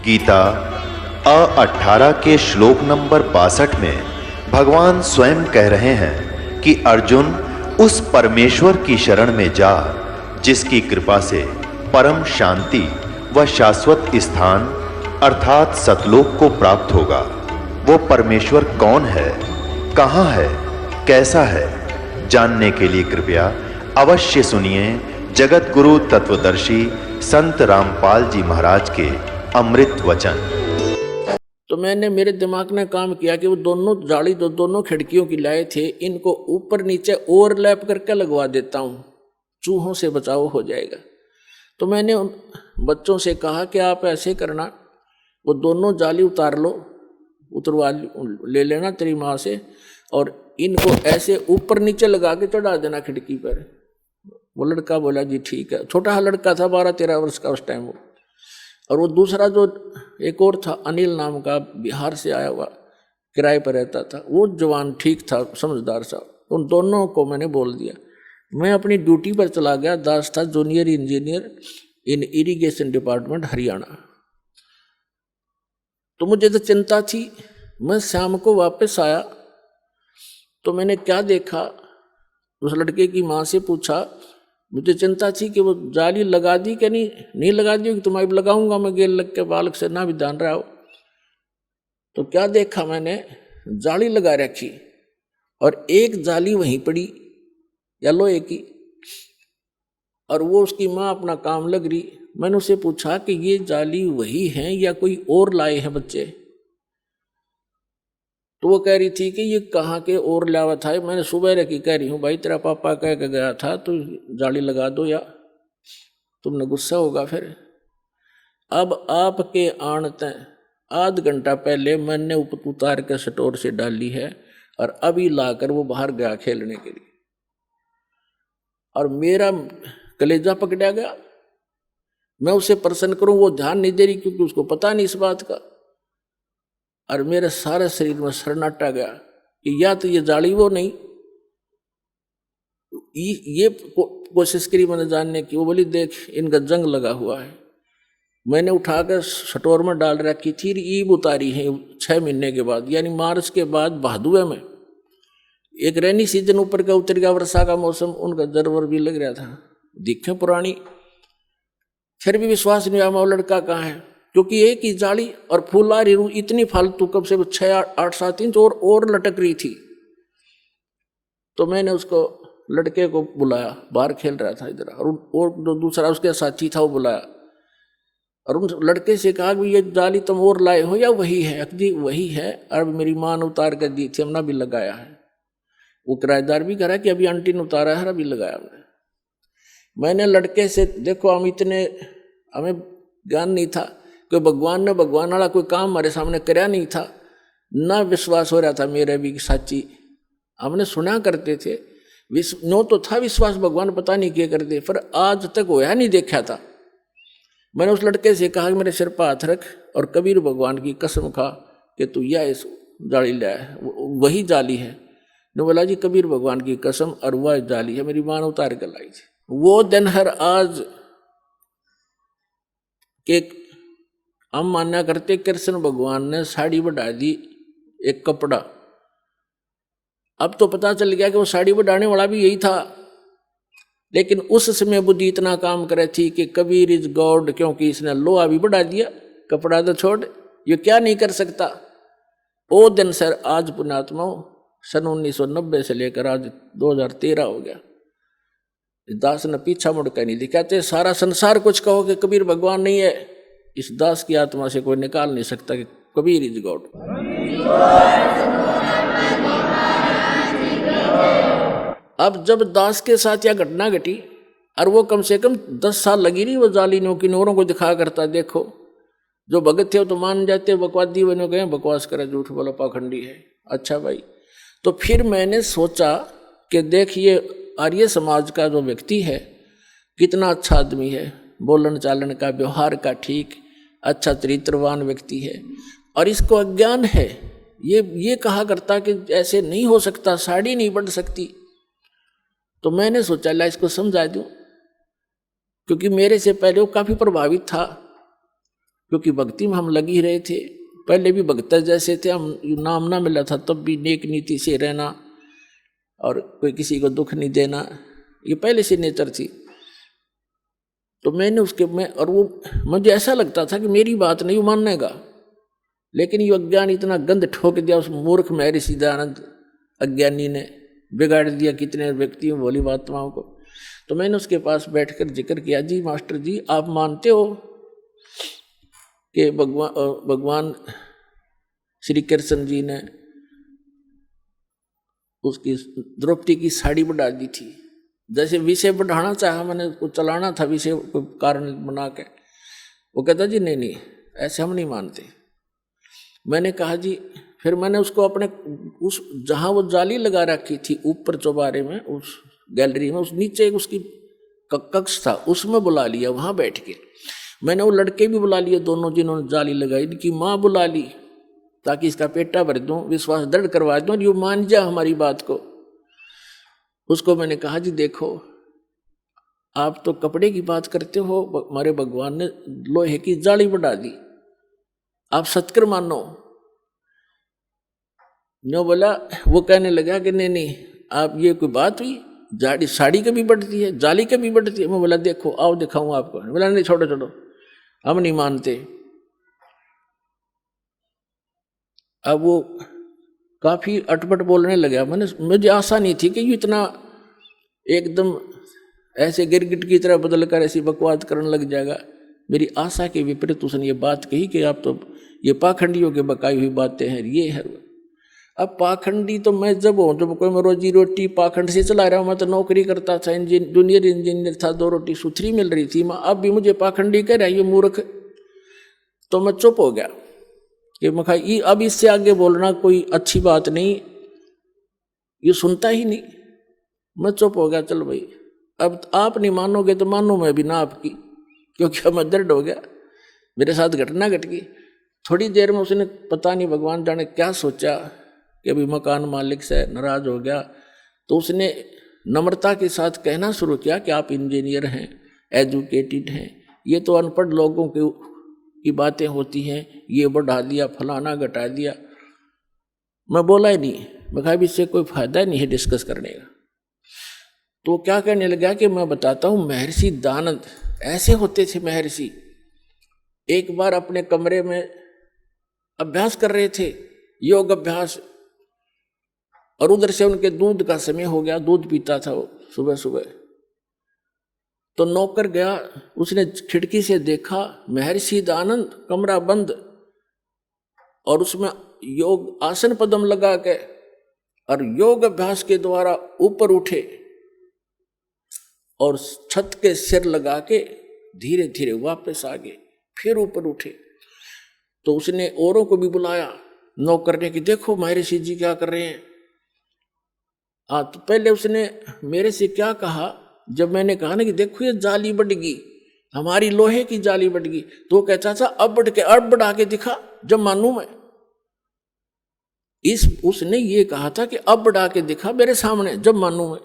गीता 18 के श्लोक नंबर 62 में भगवान स्वयं कह रहे हैं कि अर्जुन उस परमेश्वर की शरण में जा जिसकी कृपा से परम शांति व शाश्वत स्थान अर्थात सतलोक को प्राप्त होगा। वो परमेश्वर कौन है, कहाँ है, कैसा है, जानने के लिए कृपया अवश्य सुनिए जगत गुरु तत्वदर्शी संत रामपाल जी महाराज के अमृत वचन। तो मैंने मेरे दिमाग ने काम किया कि वो दोनों जाली दोनों खिड़कियों की लाए थे, इनको ऊपर नीचे ओवरलैप करके लगवा देता हूँ, चूहों से बचाव हो जाएगा। तो मैंने उन बच्चों से कहा कि आप ऐसे करना, वो दोनों जाली उतार लो, उतरवा ले लेना तेरी माँ से, और इनको ऐसे ऊपर नीचे लगा के चढ़ा देना खिड़की पर। वो लड़का बोला जी ठीक है। छोटा सा लड़का था, 12-13 वर्ष का उस टाइम वो। और वो दूसरा जो एक और था अनिल नाम का, बिहार से आया हुआ, किराए पर रहता था, वो जवान ठीक था, समझदार सा। उन दोनों को मैंने बोल दिया। मैं अपनी ड्यूटी पर चला गया। दास था जूनियर इंजीनियर इन इरिगेशन डिपार्टमेंट हरियाणा। तो मुझे तो चिंता थी। मैं शाम को वापस आया तो मैंने क्या देखा, उस लड़के की माँ से पूछा। मुझे चिंता थी कि वो जाली लगा दी कि नहीं लगा दी, कि तुम्हारी लगाऊंगा मैं गेल लग के बालक से ना भी जान रहा हो। तो क्या देखा मैंने, जाली लगा रखी और एक जाली वहीं पड़ी या लोहे की, और वो उसकी माँ अपना काम लग रही। मैंने उसे पूछा कि ये जाली वही है या कोई और लाए हैं बच्चे। तो वो कह रही थी कि ये कहाँ के और लावा था। मैंने सुबह रखी, कह रही हूँ भाई तेरा पापा कह के गया था तो जाली लगा दो या तुमने गुस्सा होगा फिर। अब आपके आणते आध घंटा पहले मैंने उतार के स्टोर से डाली है और अभी लाकर वो बाहर गया खेलने के लिए, और मेरा कलेजा पकड़ा गया। मैं उसे प्रसन्न करूं, वो ध्यान नहीं दे रही क्योंकि उसको पता नहीं इस बात का। और मेरे सारे शरीर में सन्नाटा गया कि या तो ये जाली वो नहीं, ये कोशिश करी मैंने जानने की। वो बोली देख इनका जंग लगा हुआ है। मैंने उठाकर स्टोर में डाल रखी थी, ईब उतारी है 6 महीने के बाद, यानी मार्च के बाद भादुए में। एक रेनी सीजन ऊपर का उतर गया, वर्षा का मौसम, उनका जरवर भी लग रहा था, दिखे पुरानी। फिर भी विश्वास नहीं आया वो लड़का कहाँ है, क्योंकि एक ही जाली और फूलारी रू इतनी फालतू, कब से 6-8-7 इंच और लटक रही थी। तो मैंने उसको लड़के को बुलाया, बाहर खेल रहा था इधर, और जो दूसरा उसके साथी था वो बुलाया और उन लड़के से कहा कि ये जाली तुम और लाए हो या वही है? अक्दी वही है, और मेरी माँ ने उतार कर दी थी, हमने भी लगाया है। वो किराएदार भी कह रहा है कि अभी आंटी ने उतारा है, अभी लगाया हमने। मैंने लड़के से, देखो हमें ज्ञान नहीं था कि भगवान वाला कोई काम हमारे सामने करया नहीं था, ना विश्वास हो रहा था मेरे भी साची। हमने सुना करते थे, नो तो था विश्वास, भगवान पता नहीं क्या करते, पर आज तक होया नहीं देखा था। मैंने उस लड़के से कहा कि मेरे सिर पर हाथ रख और कबीर भगवान की कसम खा कि तू या इस जाली लाया है, वही जाली है। ने बोला जी कबीर भगवान की कसम, और वह जाली है, मेरी माँ ने उतार कर लाई थी। वो दिन हर आज के हम मान्या करते कृष्ण भगवान ने साड़ी बढ़ा दी एक कपड़ा। अब तो पता चल गया कि वो साड़ी बढ़ाने वाला भी यही था, लेकिन उस समय बुद्धि इतना काम करे थी कि कबीर इज गॉड, क्योंकि इसने लोहा भी बढ़ा दिया, कपड़ा तो छोड़, ये क्या नहीं कर सकता। वो दिन सर आज पुण्यात्माओं सन 1990 से लेकर आज 2013 हो गया, दास ने पीछा मुड़कर नहीं दिखाते। सारा संसार कुछ कहो कि कबीर भगवान नहीं है, इस दास की आत्मा से कोई निकाल नहीं सकता कि कबीर इज गॉड। अब जब दास के साथ यह घटना घटी, और वो कम से कम 10 साल लगी रही वो जाली नौरों को दिखा करता, देखो जो भगत थे वो तो मान जाते, बकवादी बने गए, बकवास करे, झूठ बोला, पाखंडी है। अच्छा भाई, तो फिर मैंने सोचा कि देखिए आर्य समाज का जो व्यक्ति है कितना अच्छा आदमी है, बोलन चालन का, व्यवहार का ठीक, अच्छा चरित्रवान व्यक्ति है, और इसको अज्ञान है। ये कहा करता कि ऐसे नहीं हो सकता, साड़ी नहीं बढ़ सकती। तो मैंने सोचा ला इसको समझा दूं, क्योंकि मेरे से पहले वो काफी प्रभावित था क्योंकि भक्ति में हम लग ही रहे थे, पहले भी भगत जैसे थे हम, नाम ना मिला था तब भी नेक नीति से रहना और कोई किसी को दुख नहीं देना, ये पहले से नेचर थी। तो मैंने उसके में, और वो मुझे ऐसा लगता था कि मेरी बात नहीं मानने का, लेकिन ये अज्ञान इतना गंद ठोक दिया उस मूर्ख महर्षि दयानंद अज्ञानी ने, बिगाड़ दिया कितने व्यक्तियों भोली आत्माओं को। तो मैंने उसके पास बैठकर जिक्र किया, जी मास्टर जी आप मानते हो कि भगवान श्री कृष्ण जी ने उसकी द्रौपदी की साड़ी बढ़ा दी थी, जैसे विषय बढ़ाना चाहा मैंने, उसको चलाना था विषय को कारण बना के। वो कहता जी नहीं नहीं ऐसे हम नहीं मानते। मैंने कहा जी, फिर मैंने उसको अपने उस जहाँ वो जाली लगा रखी थी ऊपर चौबारे में, उस गैलरी में, उस नीचे एक उसकी कक्ष था, उसमें बुला लिया, वहाँ बैठ के मैंने वो लड़के भी बुला लिए दोनों जिन्होंने जाली लगाई, इनकी माँ बुला ली ताकि इसका पेटा भर दूं, विश्वास दृढ़ करवा दूं, ये मान जा हमारी बात को। उसको मैंने कहा जी देखो आप तो कपड़े की बात करते हो, हमारे भगवान ने लोहे की जाली बढ़ा दी, आप सत्कर मानो। नो बोला, वो कहने लगा कि नहीं नहीं आप ये कोई बात हुई, जाड़ी साड़ी कभी बढ़ती है, जाली कभी बढ़ती है। मैं बोला देखो आओ दिखाऊं आपको। बोला नहीं छोड़ो छोड़ो हम नहीं मानते। अब वो काफी अटपट बोलने लगा। मुझे आशा नहीं थी कि ये इतना एकदम ऐसे गिरगिट की तरह बदल कर ऐसी बकवास करने लग जाएगा। मेरी आशा के विपरीत उसने ये बात कही कि आप तो ये पाखंडियों के बकाई हुई बातें हैं, ये है। अब पाखंडी तो मैं जब हूँ, जब कोई मैं रोजी रोटी पाखंड से चला रहा हूँ, मैं तो नौकरी करता था, जूनियर इंजीनियर था, 2 रोटी सुथरी मिल रही थी। अब भी मुझे पाखंडी कह रहा है ये मूर्ख। तो मैं चुप हो गया कि मैं अब इससे आगे बोलना कोई अच्छी बात नहीं, ये सुनता ही नहीं। मैं चुप हो गया, चल भाई अब आप नहीं मानोगे तो मानो मैं भी ना आपकी, क्योंकि मैं दर्द हो गया, मेरे साथ घटना घट गई। थोड़ी देर में उसने पता नहीं भगवान जाने क्या सोचा कि अभी मकान मालिक से नाराज हो गया, तो उसने नम्रता के साथ कहना शुरू किया कि आप इंजीनियर हैं, एजुकेटेड हैं, ये तो अनपढ़ लोगों की बातें होती हैं, ये बढ़ा दिया फलाना घटा दिया। मैं बोला ही नहीं, मैं कहा इससे कोई फायदा नहीं है डिस्कस करने का। तो क्या कहने लगा कि मैं बताता हूँ, महर्षि दयानंद ऐसे होते थे। महर्षि एक बार अपने कमरे में अभ्यास कर रहे थे, योग अभ्यास, और उधर से उनके दूध का समय हो गया, दूध पीता था वो सुबह सुबह। तो नौकर गया, उसने खिड़की से देखा महर्षि दयानंद कमरा बंद, और उसमें योग आसन पद्म लगा के और योग अभ्यास के द्वारा ऊपर उठे और छत के सिर लगा के धीरे धीरे वापस आ गए, फिर ऊपर उठे। तो उसने औरों को भी बुलाया नौकर ने कि देखो महर्षि जी क्या कर रहे हैं। तो पहले उसने मेरे से क्या कहा, जब मैंने कहा ना कि देखो ये जाली बढ़ गई, हमारी लोहे की जाली बढ़ गई, तो कहता था अब बढ़ा के दिखा जब मानू मैं। उसने ये कहा था कि अब बढ़ा के दिखा मेरे सामने जब मानू मैं।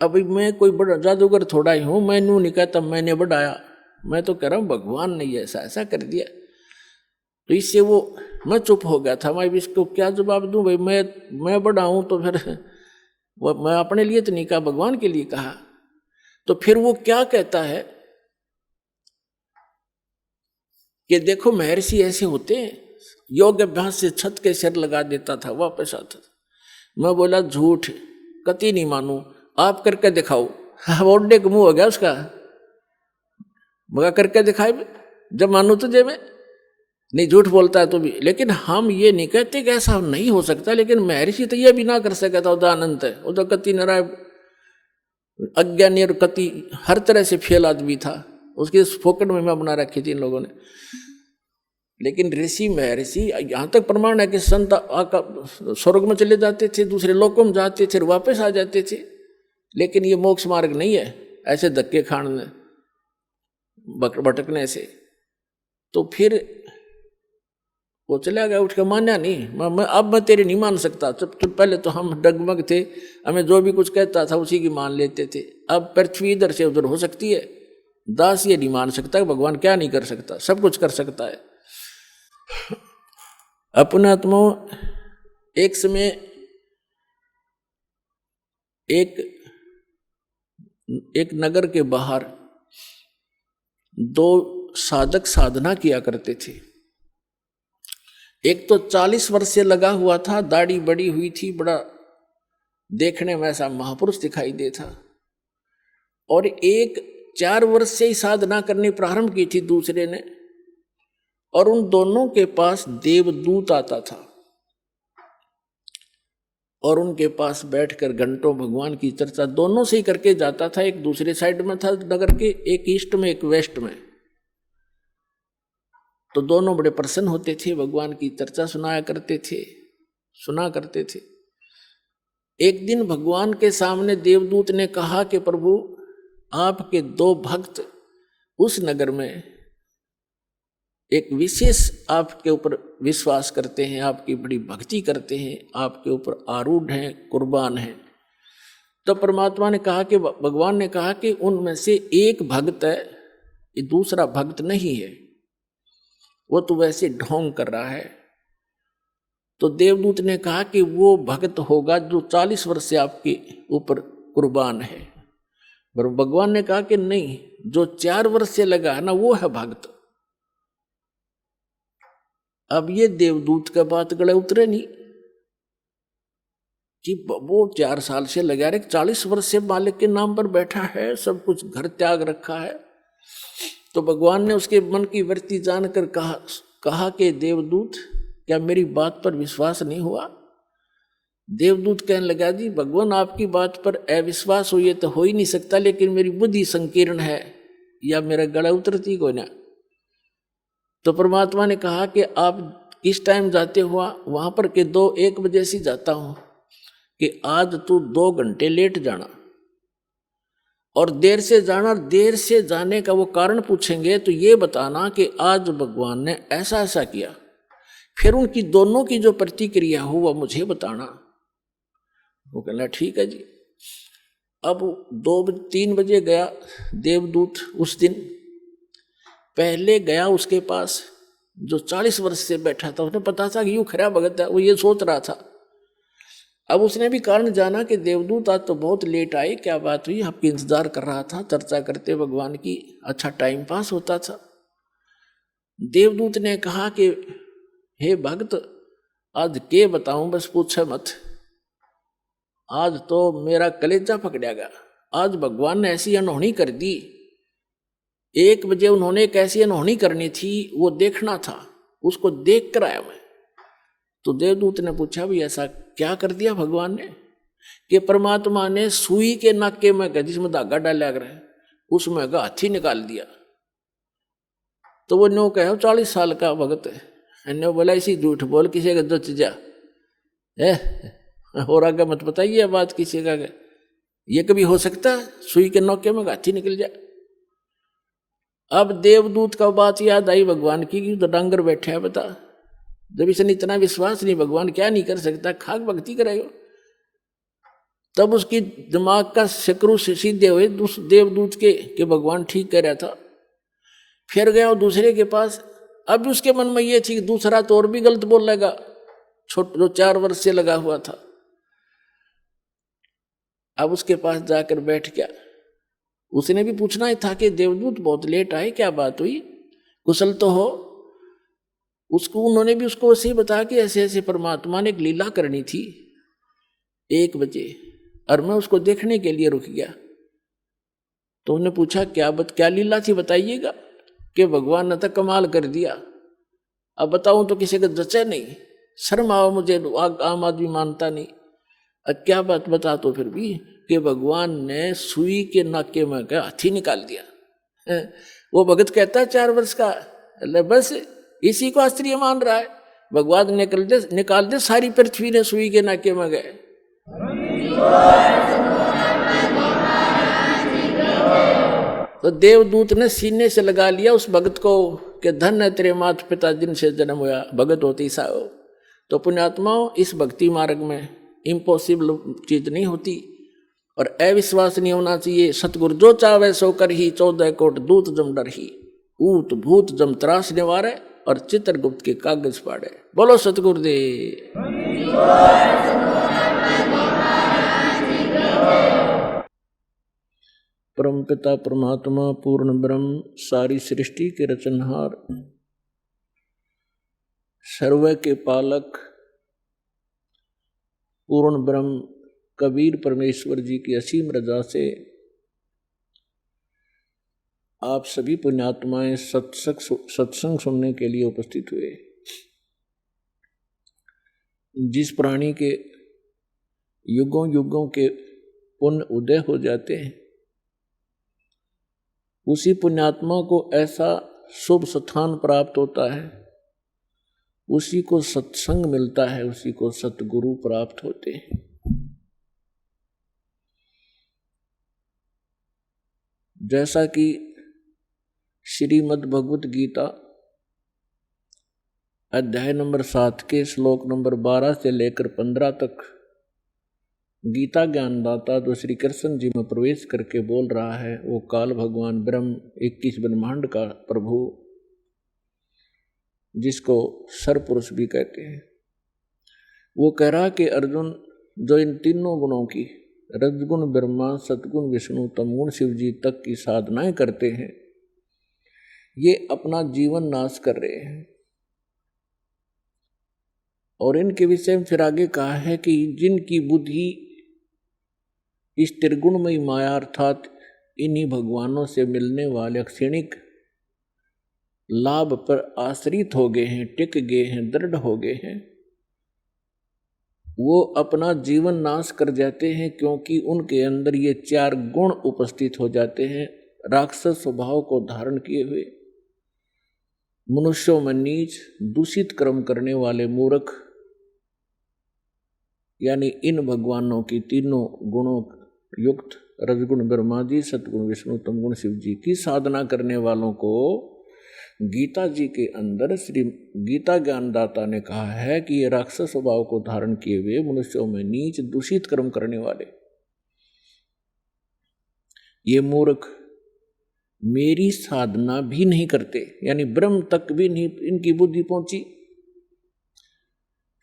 अभी मैं कोई बड़ा जादूगर थोड़ा ही हूं, मैं नहीं कहता मैंने बढ़ाया, मैं तो कह रहा हूं भगवान ने ऐसा कर दिया। तो इससे वो मैं चुप हो गया था, मैं इसको क्या जवाब दूं भाई, मैं बढ़ाऊं तो फिर मैं अपने लिए तो नहीं कहा, भगवान के लिए कहा। तो फिर वो क्या कहता है कि देखो महर्षि ऐसे होते हैं, योग अभ्यास से छत के सिर लगा देता था, वापस आता था। मैं बोला झूठ, कति नहीं मानू, आप करके दिखाओ। ओडे का मुंह हो गया उसका, मगा करके दिखाए जब मानू तुझे मैं नहीं, झूठ बोलता है तो भी। लेकिन हम ये नहीं कहते कि ऐसा नहीं हो सकता, लेकिन महर्षि तो ये भी ना कर सका था, उदानंत है, वो तो कति नाराय अज्ञानी और कति हर तरह से फेल आदमी था, उसकी फोकट में बना रखी थी इन लोगों ने। लेकिन ऋषि महर्षि यहाँ तक प्रमाण है कि संत स्वर्ग में चले जाते थे, दूसरे लोकों में जाते थे, वापस आ जाते थे। लेकिन ये मोक्ष मार्ग नहीं है ऐसे धक्के खाने भटकने से। तो फिर वो चला गया, उठ के माना नहीं। अब मैं तेरे नहीं मान सकता। तो पहले तो हम डगमग थे, हमें जो भी कुछ कहता था उसी की मान लेते थे। अब पृथ्वी इधर से उधर हो सकती है, दास ये नहीं मान सकता भगवान क्या नहीं कर सकता, सब कुछ कर सकता है। अपना आत्मा एक समय एक नगर के बाहर दो साधक साधना किया करते थे। एक तो 40 वर्ष से लगा हुआ था, दाढ़ी बड़ी हुई थी, बड़ा देखने में ऐसा महापुरुष दिखाई देता, और एक 4 वर्ष से ही साधना करनी प्रारंभ की थी दूसरे ने, और उन दोनों के पास देवदूत आता था और उनके पास बैठकर घंटों भगवान की चर्चा दोनों से ही करके जाता था। एक दूसरे साइड में था नगर के, एक ईस्ट में एक वेस्ट में। तो दोनों बड़े प्रसन्न होते थे, भगवान की चर्चा सुना करते थे। एक दिन भगवान के सामने देवदूत ने कहा कि प्रभु, आपके 2 भक्त उस नगर में एक विशेष आपके ऊपर विश्वास करते हैं, आपकी बड़ी भक्ति करते हैं, आपके ऊपर आरूढ़ हैं, कुर्बान हैं। तो परमात्मा ने कहा कि भगवान ने कहा कि उनमें से एक भक्त है, ये दूसरा भक्त नहीं है, वो तो वैसे ढोंग कर रहा है। तो देवदूत ने कहा कि वो भक्त होगा जो 40 वर्ष से आपके ऊपर कुर्बान है। पर भगवान ने कहा कि नहीं, जो 4 वर्ष से लगा है ना, वो है भक्त। अब ये देवदूत का बात गले उतरे नहीं कि वो 4 साल से लगा रहे, 40 वर्ष से मालिक के नाम पर बैठा है, सब कुछ घर त्याग रखा है। तो भगवान ने उसके मन की वृत्ति जानकर कहा कि देवदूत, क्या मेरी बात पर विश्वास नहीं हुआ? देवदूत कहने लगा, जी भगवान, आपकी बात पर अविश्वास हुई तो हो ही नहीं सकता, लेकिन मेरी बुद्धि संकीर्ण है, या मेरा गला उतरती को ना। तो परमात्मा ने कहा कि आप किस टाइम जाते हुआ? वहां पर के 1 बजे से जाता हूं, कि आज तू 2 घंटे लेट जाना और देर से जाना। देर से जाने का वो कारण पूछेंगे तो ये बताना कि आज भगवान ने ऐसा ऐसा किया, फिर उनकी दोनों की जो प्रतिक्रिया हो वह मुझे बताना। वो कहना ठीक है जी। अब 2-3 बजे गया देवदूत। उस दिन पहले गया उसके पास जो 40 वर्ष से बैठा था, उसने पता था कि यूं खरा भगत है, वो ये सोच रहा था। अब उसने भी कारण जाना कि देवदूत आज तो बहुत लेट आए, क्या बात हुई? आपकी इंतजार कर रहा था, चर्चा करते भगवान की, अच्छा टाइम पास होता था। देवदूत ने कहा कि हे भक्त, आज के बताऊं, बस पूछे मत, आज तो मेरा कलेजा पकड़ेगा। आज भगवान ने ऐसी अनहोनी कर दी। 1 बजे उन्होंने एक ऐसी अनहोनी करनी थी, वो देखना था, उसको देख कर आया मैं। तो देवदूत ने पूछा, भी ऐसा क्या कर दिया भगवान ने? कि परमात्मा ने सुई के नाके में जिसमें धागा डाला कर उसमें का हाथी निकाल दिया। तो वो नो कहो 40 साल का भगत है, ने बोला इसी झूठ बोल किसी का जच जा है, और आगे मत बताइए बात किसी का, ये कभी हो सकता है सुई के नौके में हाथी निकल जाए? अब देवदूत का बात याद आई भगवान की, कि तो डांगर बैठे है, बता, जब इसने इतना विश्वास नहीं, भगवान क्या नहीं कर सकता, खाक भक्ति करेगा। तब उसकी दिमाग का शकरू से सीधे हुए उस देवदूत के कि भगवान ठीक कह रहा था। फिर गया दूसरे के पास। अब उसके मन में ये थी कि दूसरा तो और भी गलत बोल लेगा, जो 4 वर्ष से लगा हुआ था। अब उसके पास जाकर बैठ गया। उसने भी पूछना ही था कि देवदूत बहुत लेट आए, क्या बात हुई, कुशल तो हो? उसको उन्होंने भी उसको ऐसे ही बताया कि ऐसे ऐसे परमात्मा ने एक लीला करनी थी 1 बजे, और मैं उसको देखने के लिए रुक गया। तो उन्होंने पूछा क्या लीला थी, बताइएगा। कि भगवान ने तो कमाल कर दिया, अब बताऊं तो किसी का जचे नहीं, शर्म आओ मुझे, आम आदमी मानता नहीं। अब क्या बात बता तो फिर भी, कि भगवान ने सुई के नाके में का हाथी निकाल दिया। वो भगत कहता है 4 वर्ष का, बस इसी को आश्चर्य मान रहा है। भगवान निकाल दे सारी पृथ्वी ने सुई के नाके में गए। तो देवदूत ने सीने से लगा लिया उस भगत को कि धन है तेरे माता पिता जिनसे जन्म हुआ, भगत होती सा हो। तो पुण्यात्माओं, इस भक्ति मार्ग में इम्पॉसिबल चीज नहीं होती, और अविश्वास नहीं होना चाहिए। सतगुरु जो चावे सो कर ही, 14 कोट दूत जम डर ही, ऊत भूत जम त्रास निवारे, और चित्रगुप्त के कागज पाड़े। बोलो सतगुरुदेव। परम पिता परमात्मा पूर्ण ब्रह्म, सारी सृष्टि के रचनहार, सर्व के पालक पूर्ण ब्रह्म कबीर परमेश्वर जी की असीम रजा से आप सभी पुण्यात्माएं सत्संग सुनने के लिए उपस्थित हुए। जिस प्राणी के युगों युगों के पुण्य उदय हो जाते हैं, उसी पुण्यात्मा को ऐसा शुभ स्थान प्राप्त होता है, उसी को सत्संग मिलता है, उसी को सतगुरु प्राप्त होते हैं। जैसा कि श्रीमद् भगवत गीता अध्याय नंबर 7 के श्लोक नंबर 12 से लेकर 15 तक गीता ज्ञानदाता जो श्री कृष्ण जी में प्रवेश करके बोल रहा है, वो काल भगवान ब्रह्म 21 ब्रह्मांड का प्रभु, जिसको सरपुरुष भी कहते हैं, वो कह रहा कि अर्जुन, जो इन तीनों गुणों की रजगुण ब्रह्मा, सतगुण विष्णु, तमगुण शिव जी तक की साधनाएं करते हैं, ये अपना जीवन नाश कर रहे हैं। और इनके विषय में फिर आगे कहा है कि जिनकी बुद्धि इस त्रिगुणमयी माया अर्थात इन्हीं भगवानों से मिलने वाले क्षणिक लाभ पर आश्रित हो गए हैं, टिक गए हैं, दृढ़ हो गए हैं, वो अपना जीवन नाश कर जाते हैं, क्योंकि उनके अंदर ये 4 गुण उपस्थित हो जाते हैं। राक्षस स्वभाव को धारण किए हुए, मनुष्यों में नीच, दूषित कर्म करने वाले मूर्ख, यानी इन भगवानों की तीनों गुणों युक्त रजगुण ब्रह्मा जी, सतगुण विष्णु, तमगुण शिव जी की साधना करने वालों को गीता जी के अंदर श्री गीता ज्ञानदाता ने कहा है कि ये राक्षस स्वभाव को धारण किए हुए मनुष्यों में नीच दूषित कर्म करने वाले, ये मूर्ख मेरी साधना भी नहीं करते, यानी ब्रह्म तक भी नहीं इनकी बुद्धि पहुंची।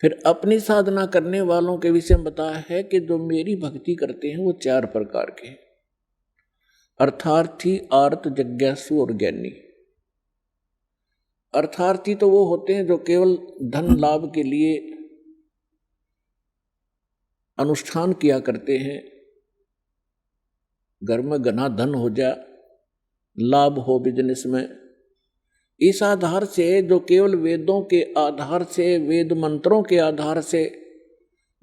फिर अपनी साधना करने वालों के विषय में बताया है कि जो मेरी भक्ति करते हैं वो 4 प्रकार के, अर्थार्थी, आर्त, जिज्ञासु और ज्ञानी। अर्थार्थी तो वो होते हैं जो केवल धन लाभ के लिए अनुष्ठान किया करते हैं, घर में घना धन हो जाए, लाभ हो बिजनेस में, इस आधार से जो केवल वेदों के आधार से, वेद मंत्रों के आधार से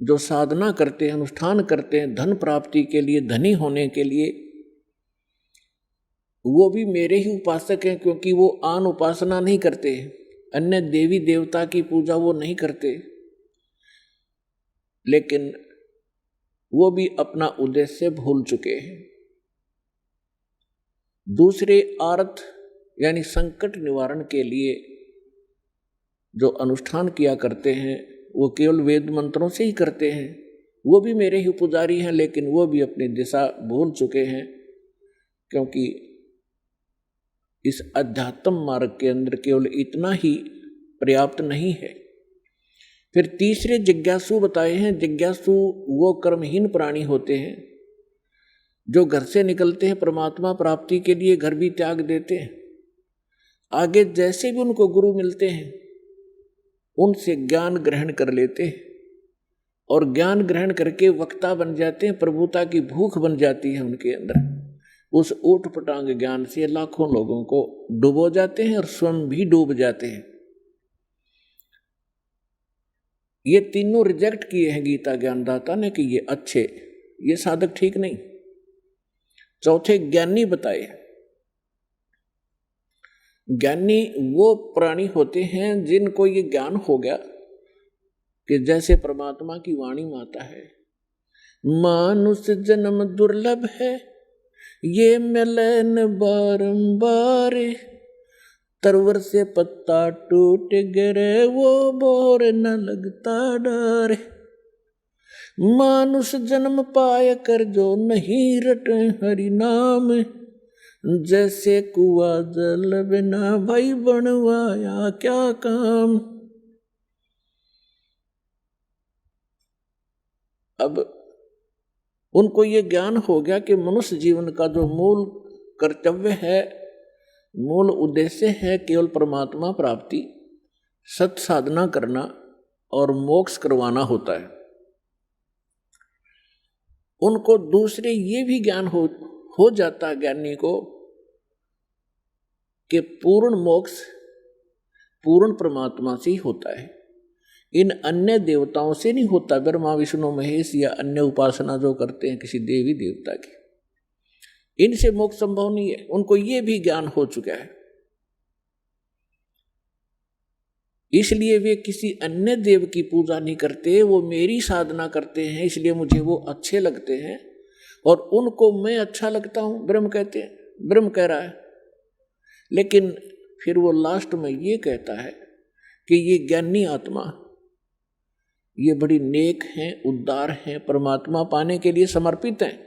जो साधना करते हैं, अनुष्ठान करते हैं धन प्राप्ति के लिए, धनी होने के लिए, वो भी मेरे ही उपासक हैं, क्योंकि वो आन उपासना नहीं करते, अन्य देवी देवता की पूजा वो नहीं करते, लेकिन वो भी अपना उद्देश्य भूल चुके हैं। दूसरे आर्त यानी संकट निवारण के लिए जो अनुष्ठान किया करते हैं, वो केवल वेद मंत्रों से ही करते हैं, वो भी मेरे ही पुजारी हैं, लेकिन वो भी अपनी दिशा भूल चुके हैं, क्योंकि इस अध्यात्म मार्ग के अंदर केवल इतना ही पर्याप्त नहीं है। फिर तीसरे जिज्ञासु बताए हैं। जिज्ञासु वो कर्महीन प्राणी होते हैं जो घर से निकलते हैं परमात्मा प्राप्ति के लिए, घर भी त्याग देते हैं, आगे जैसे भी उनको गुरु मिलते हैं उनसे ज्ञान ग्रहण कर लेते हैं, और ज्ञान ग्रहण करके वक्ता बन जाते हैं, प्रभुता की भूख बन जाती है उनके अंदर। उस ऊट पटांग ज्ञान से लाखों लोगों को डुबो जाते हैं और स्वयं भी डूब जाते हैं। ये तीनों रिजेक्ट किए हैं गीता ज्ञानदाता ने कि ये अच्छे, ये साधक ठीक नहीं। चौथे ज्ञानी बताए। ज्ञानी वो प्राणी होते हैं जिनको ये ज्ञान हो गया कि जैसे परमात्मा की वाणी माता है, मानुष जन्म दुर्लभ है, ये मिलन बारंबार, तरवर से पत्ता टूट गिरे, वो बोर न लगता डर। मानुष जन्म पाय कर जो नहीं रटे हरि नाम, जैसे कुआ जल बिना भाई बनवाया क्या काम। अब उनको ये ज्ञान हो गया कि मनुष्य जीवन का जो मूल कर्तव्य है, मूल उद्देश्य है केवल परमात्मा प्राप्ति, सत साधना करना और मोक्ष करवाना होता है। उनको दूसरे ये भी ज्ञान हो जाता है ज्ञानी को कि पूर्ण मोक्ष पूर्ण परमात्मा से ही होता है, इन अन्य देवताओं से नहीं होता। ब्रह्मा विष्णु महेश या अन्य उपासना जो करते हैं किसी देवी देवता की, इनसे मोक्ष संभव नहीं है। उनको ये भी ज्ञान हो चुका है, इसलिए वे किसी अन्य देव की पूजा नहीं करते, वो मेरी साधना करते हैं, इसलिए मुझे वो अच्छे लगते हैं और उनको मैं अच्छा लगता हूं। ब्रह्म कहते हैं, ब्रह्म कह रहा है। लेकिन फिर वो लास्ट में ये कहता है कि ये ज्ञानी आत्मा ये बड़ी नेक हैं, उद्धार हैं, परमात्मा पाने के लिए समर्पित हैं,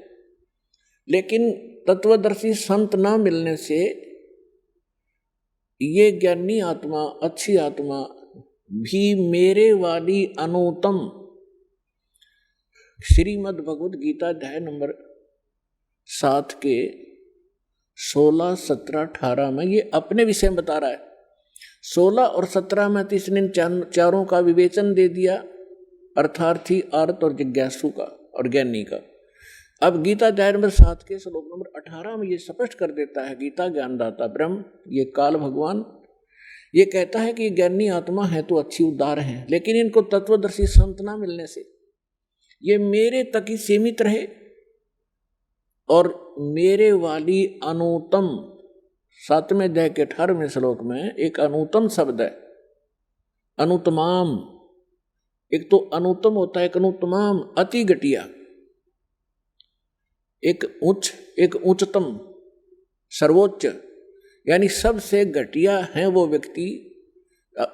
लेकिन तत्वदर्शी संत ना मिलने से ये ज्ञानी आत्मा, अच्छी आत्मा भी मेरे वाली अनुत्तम, श्रीमद् भगवद गीता अध्याय नंबर 7 के 16, 17, 18 में ये अपने विषय में बता रहा है। 16 और 17 में इसने चारों का विवेचन दे दिया, अर्थार्थी, अर्थ और जिज्ञासु का और ज्ञानी का। अब गीता अध्याय नंबर 7 के श्लोक नंबर 18 में ये स्पष्ट कर देता है गीता ज्ञानदाता ब्रह्म, ये काल भगवान, ये कहता है कि ज्ञानी आत्मा है तो अच्छी उदार है, लेकिन इनको तत्वदर्शी संत ना मिलने से ये मेरे तक ही सीमित रहे और मेरे वाली अनुत्तम, 7वें अध्याय के 18वें श्लोक में एक अनुत्तम शब्द है, अनुत्तमाम। एक तो अनुत्तम होता है, एक अनुत्तमाम, अति घटिया, एक उच्च, एक उच्चतम, सर्वोच्च, यानी सबसे घटिया है वो व्यक्ति,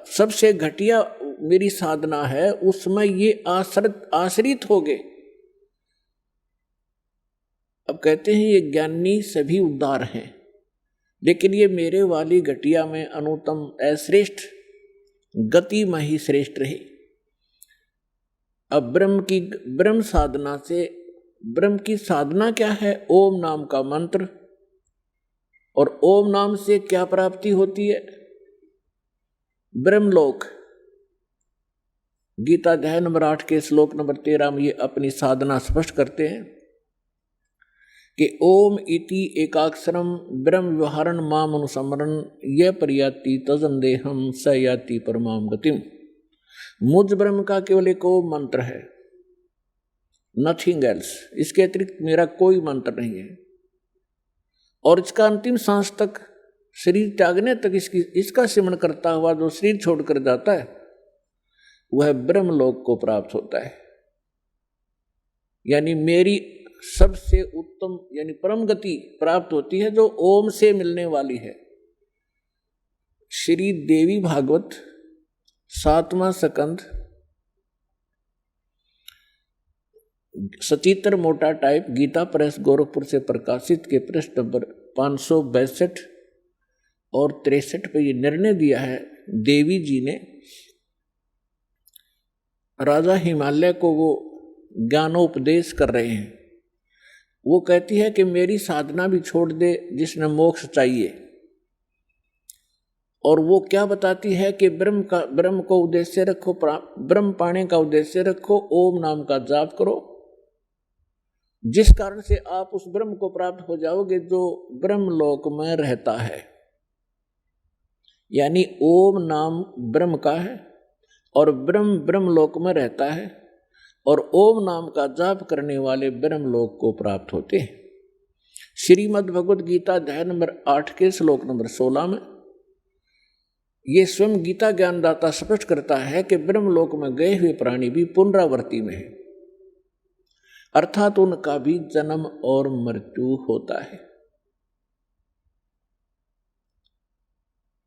सबसे घटिया मेरी साधना है, उसमें ये आश्रित हो गए। अब कहते हैं ये ज्ञानी सभी उद्धार हैं, लेकिन ये मेरे वाली घटिया में अनुत्तम, अश्रेष्ठ गति में ही श्रेष्ठ रहे। अब ब्रह्म साधना से, ब्रह्म की साधना क्या है? ओम नाम का मंत्र, और ओम नाम से क्या प्राप्ति होती है? ब्रह्मलोक। गीता अध्याय नंबर 8 के श्लोक नंबर 13 में ये अपनी साधना स्पष्ट करते हैं कि ओम इति एकाक्षरम ब्रह्म व्यवहारण माम अनुसमरण यह प्रयाति तजंदेहम स याति परमाम गतिम। मुझ ब्रह्म का केवल एक ओम मंत्र है, नथिंग एल्स, इसके अतिरिक्त मेरा कोई मंत्र नहीं है, और इसका अंतिम सांस तक, शरीर त्यागने तक इसका सिमरण करता हुआ जो शरीर छोड़कर जाता है वह ब्रह्मलोक को प्राप्त होता है। यानी मेरी सबसे उत्तम यानी परम गति प्राप्त होती है जो ओम से मिलने वाली है। श्री देवी भागवत 7वां स्कंध, सचित्र मोटा टाइप, गीता प्रेस गोरखपुर से प्रकाशित के पृष्ठ नंबर 562 और 63 पे ये निर्णय दिया है देवी जी ने। राजा हिमालय को वो ज्ञानोपदेश कर रहे हैं। वो कहती है कि मेरी साधना भी छोड़ दे जिसने मोक्ष चाहिए, और वो क्या बताती है कि ब्रह्म को उद्देश्य रखो, ब्रह्म पाने का उद्देश्य रखो, ओम नाम का जाप करो, जिस कारण से आप उस ब्रह्म को प्राप्त हो जाओगे जो ब्रह्मलोक में रहता है। यानी ओम नाम ब्रह्म का है और ब्रह्म ब्रह्मलोक में रहता है, और ओम नाम का जाप करने वाले ब्रह्मलोक को प्राप्त होते हैं। श्रीमद् भगवद गीता अध्याय नंबर 8 के श्लोक नंबर 16 में ये स्वयं गीता ज्ञानदाता स्पष्ट करता है कि ब्रह्मलोक में गए हुए प्राणी भी पुनरावृत्ति में है, अर्थात उनका भी जन्म और मृत्यु होता है।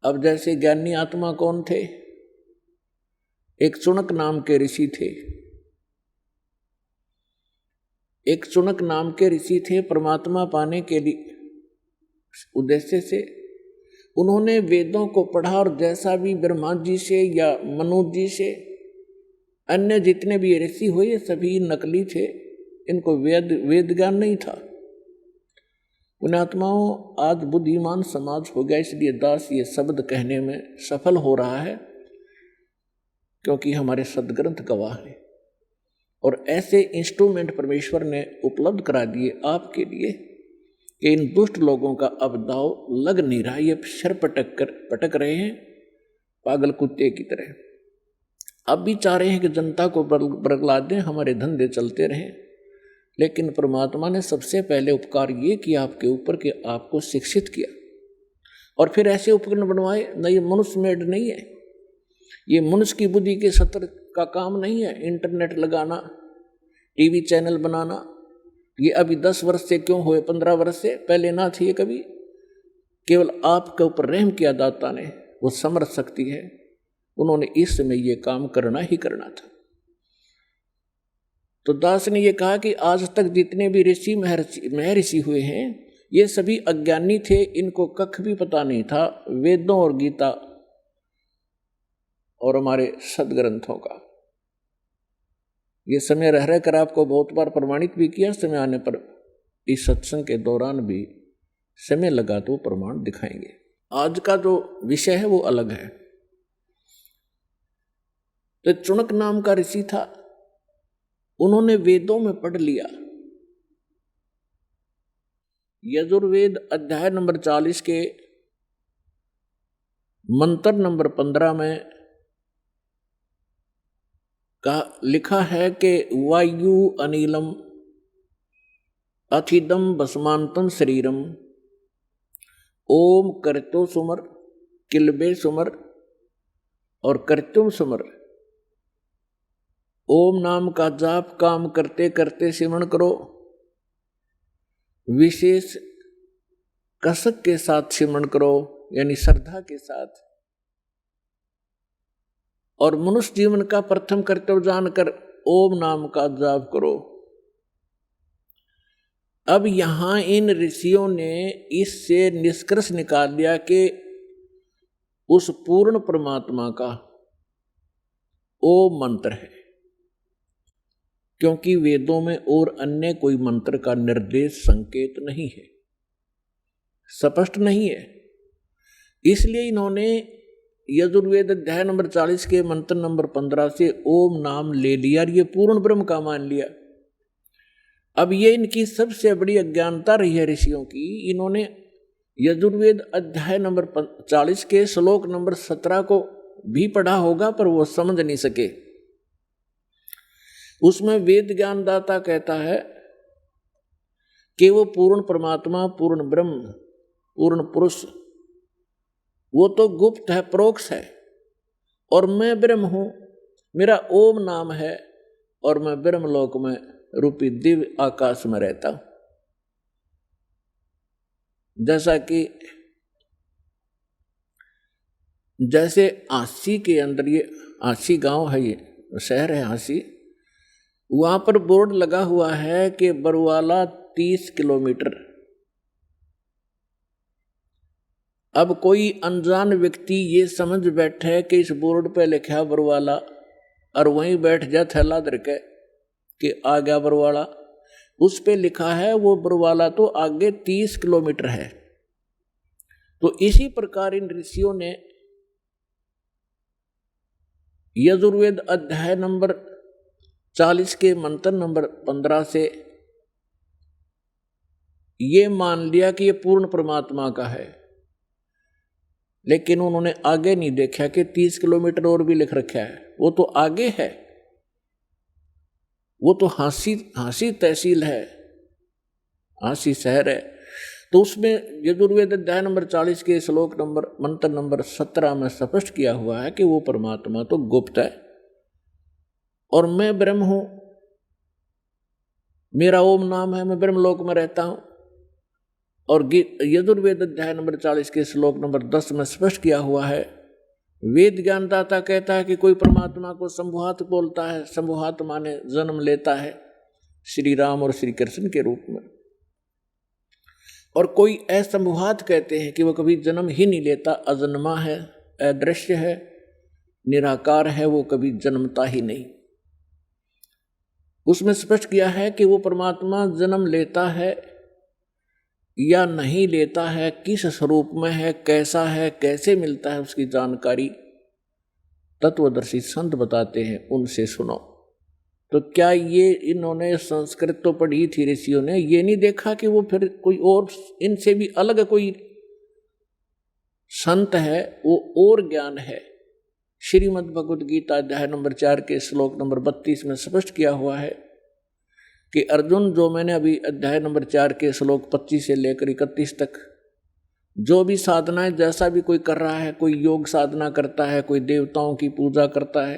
अब जैसे ज्ञानी आत्मा कौन थे? एक चुनक नाम के ऋषि थे, एक चुनक नाम के ऋषि थे। परमात्मा पाने के लिए उद्देश्य से उन्होंने वेदों को पढ़ा, और जैसा भी ब्रह्मा जी से या मनु जी से अन्य जितने भी ऋषि हुए ये सभी नकली थे, इनको वेद ज्ञान नहीं था। पुण्यात्माओं, आज बुद्धिमान समाज हो गया, इसलिए दास ये शब्द कहने में सफल हो रहा है, क्योंकि हमारे सदग्रंथ गवाह हैं। और ऐसे इंस्ट्रूमेंट परमेश्वर ने उपलब्ध करा दिए आपके लिए कि इन दुष्ट लोगों का अब दाव लग नहीं रहा, ये सर पटक रहे हैं पागल कुत्ते की तरह। अब भी चाह रहे हैं कि जनता को बरगला दें, हमारे धंधे चलते रहें। लेकिन परमात्मा ने सबसे पहले उपकार ये किया आपके ऊपर कि आपको शिक्षित किया, और फिर ऐसे उपकरण बनवाए। न ये मनुष्य मेड नहीं है, ये मनुष्य की बुद्धि के सत्र का काम नहीं है। इंटरनेट लगाना, टीवी चैनल बनाना, ये अभी 10 वर्ष से क्यों हुए, 15 वर्ष से पहले ना थी ये कभी। केवल आपके ऊपर रहम किया दाता ने, वो समर्थ शक्ति है, उन्होंने इस समय ये काम करना ही करना था। तो दास ने ये कहा कि आज तक जितने भी ऋषि महर्षि हुए हैं ये सभी अज्ञानी थे, इनको कख भी पता नहीं था वेदों और गीता और हमारे सदग्रंथों का। ये समय रह रहकर आपको बहुत बार प्रमाणित भी किया, समय आने पर इस सत्संग के दौरान भी समय लगा तो प्रमाण दिखाएंगे। आज का जो विषय है वो अलग है। तो चुनक नाम का ऋषि था, उन्होंने वेदों में पढ़ लिया। यजुर्वेद अध्याय नंबर 40 के मंत्र नंबर 15 में का लिखा है कि वायु अनिलम अथिदम भस्मांतम शरीरम ओम करतो सुमर किलबे सुमर और करतुम सुमर। ओम नाम का जाप काम करते करते सिमरण करो, विशेष कसक के साथ सिमरण करो, यानी श्रद्धा के साथ। और मनुष्य जीवन का प्रथम कर्तव्य जानकर ओम नाम का जाप करो। अब यहां इन ऋषियों ने इससे निष्कर्ष निकाल दिया कि उस पूर्ण परमात्मा का ओम मंत्र है, क्योंकि वेदों में और अन्य कोई मंत्र का निर्देश संकेत नहीं है, स्पष्ट नहीं है। इसलिए इन्होंने यजुर्वेद अध्याय नंबर 40 के मंत्र नंबर 15 से ओम नाम ले लिया और ये पूर्ण ब्रह्म का मान लिया। अब ये इनकी सबसे बड़ी अज्ञानता रही है ऋषियों की। इन्होंने यजुर्वेद अध्याय नंबर 40 के श्लोक नंबर 17 को भी पढ़ा होगा, पर वो समझ नहीं सके। उसमें वेद ज्ञानदाता कहता है कि वो पूर्ण परमात्मा, पूर्ण ब्रह्म, पूर्ण पुरुष, वो तो गुप्त है, परोक्ष है, और मैं ब्रह्म हूं, मेरा ओम नाम है, और मैं ब्रह्मलोक में रूपी दिव्य आकाश में रहता हूं। जैसे आसी के अंदर, ये आसी गांव है, ये शहर है आसी, वहां पर बोर्ड लगा हुआ है कि बरवाला 30 किलोमीटर। अब कोई अनजान व्यक्ति ये समझ बैठे कि इस बोर्ड पे लिखा बरवाला, और वहीं बैठ जा थैला धर के कि आ गया बरवाला। उस पे लिखा है वो बरवाला तो आगे 30 किलोमीटर है। तो इसी प्रकार इन ऋषियों ने यजुर्वेद अध्याय नंबर 40 के मंत्र नंबर 15 से ये मान लिया कि ये पूर्ण परमात्मा का है, लेकिन उन्होंने आगे नहीं देखा कि 30 किलोमीटर और भी लिख रखा है। वो तो आगे है, वो तो हांसी तहसील है, हांसी शहर है। तो उसमें यजुर्वेद अध्याय नंबर 40 के श्लोक नंबर मंत्र नंबर 17 में स्पष्ट किया हुआ है कि वो परमात्मा तो गुप्त है, और मैं ब्रह्म हूं, मेरा ओम नाम है, मैं ब्रह्मलोक में रहता हूं। और यजुर्वेद अध्याय नंबर 40 के श्लोक नंबर 10 में स्पष्ट किया हुआ है, वेद ज्ञानदाता कहता है कि कोई परमात्मा को शंभुहात बोलता है। शंभुहात माने जन्म लेता है, श्री राम और श्री कृष्ण के रूप में। और कोई असंभवात कहते हैं कि वो कभी जन्म ही नहीं लेता, अजन्मा है, अदृश्य है, निराकार है, वो कभी जन्मता ही नहीं। उसमें स्पष्ट किया है कि वो परमात्मा जन्म लेता है या नहीं लेता है, किस स्वरूप में है, कैसा है, कैसे मिलता है, उसकी जानकारी तत्वदर्शी संत बताते हैं, उनसे सुनो। तो क्या ये इन्होंने संस्कृत तो पढ़ी थी ऋषियों ने, ये नहीं देखा कि वो फिर कोई और इनसे भी अलग कोई संत है, वो और ज्ञान है। श्रीमद् भगवद गीता अध्याय नंबर 4 के श्लोक नंबर 32 में स्पष्ट किया हुआ है कि अर्जुन, जो मैंने अभी अध्याय नंबर 4 के श्लोक 25 से लेकर 31 तक जो भी साधनाएं, जैसा भी कोई कर रहा है, कोई योग साधना करता है, कोई देवताओं की पूजा करता है,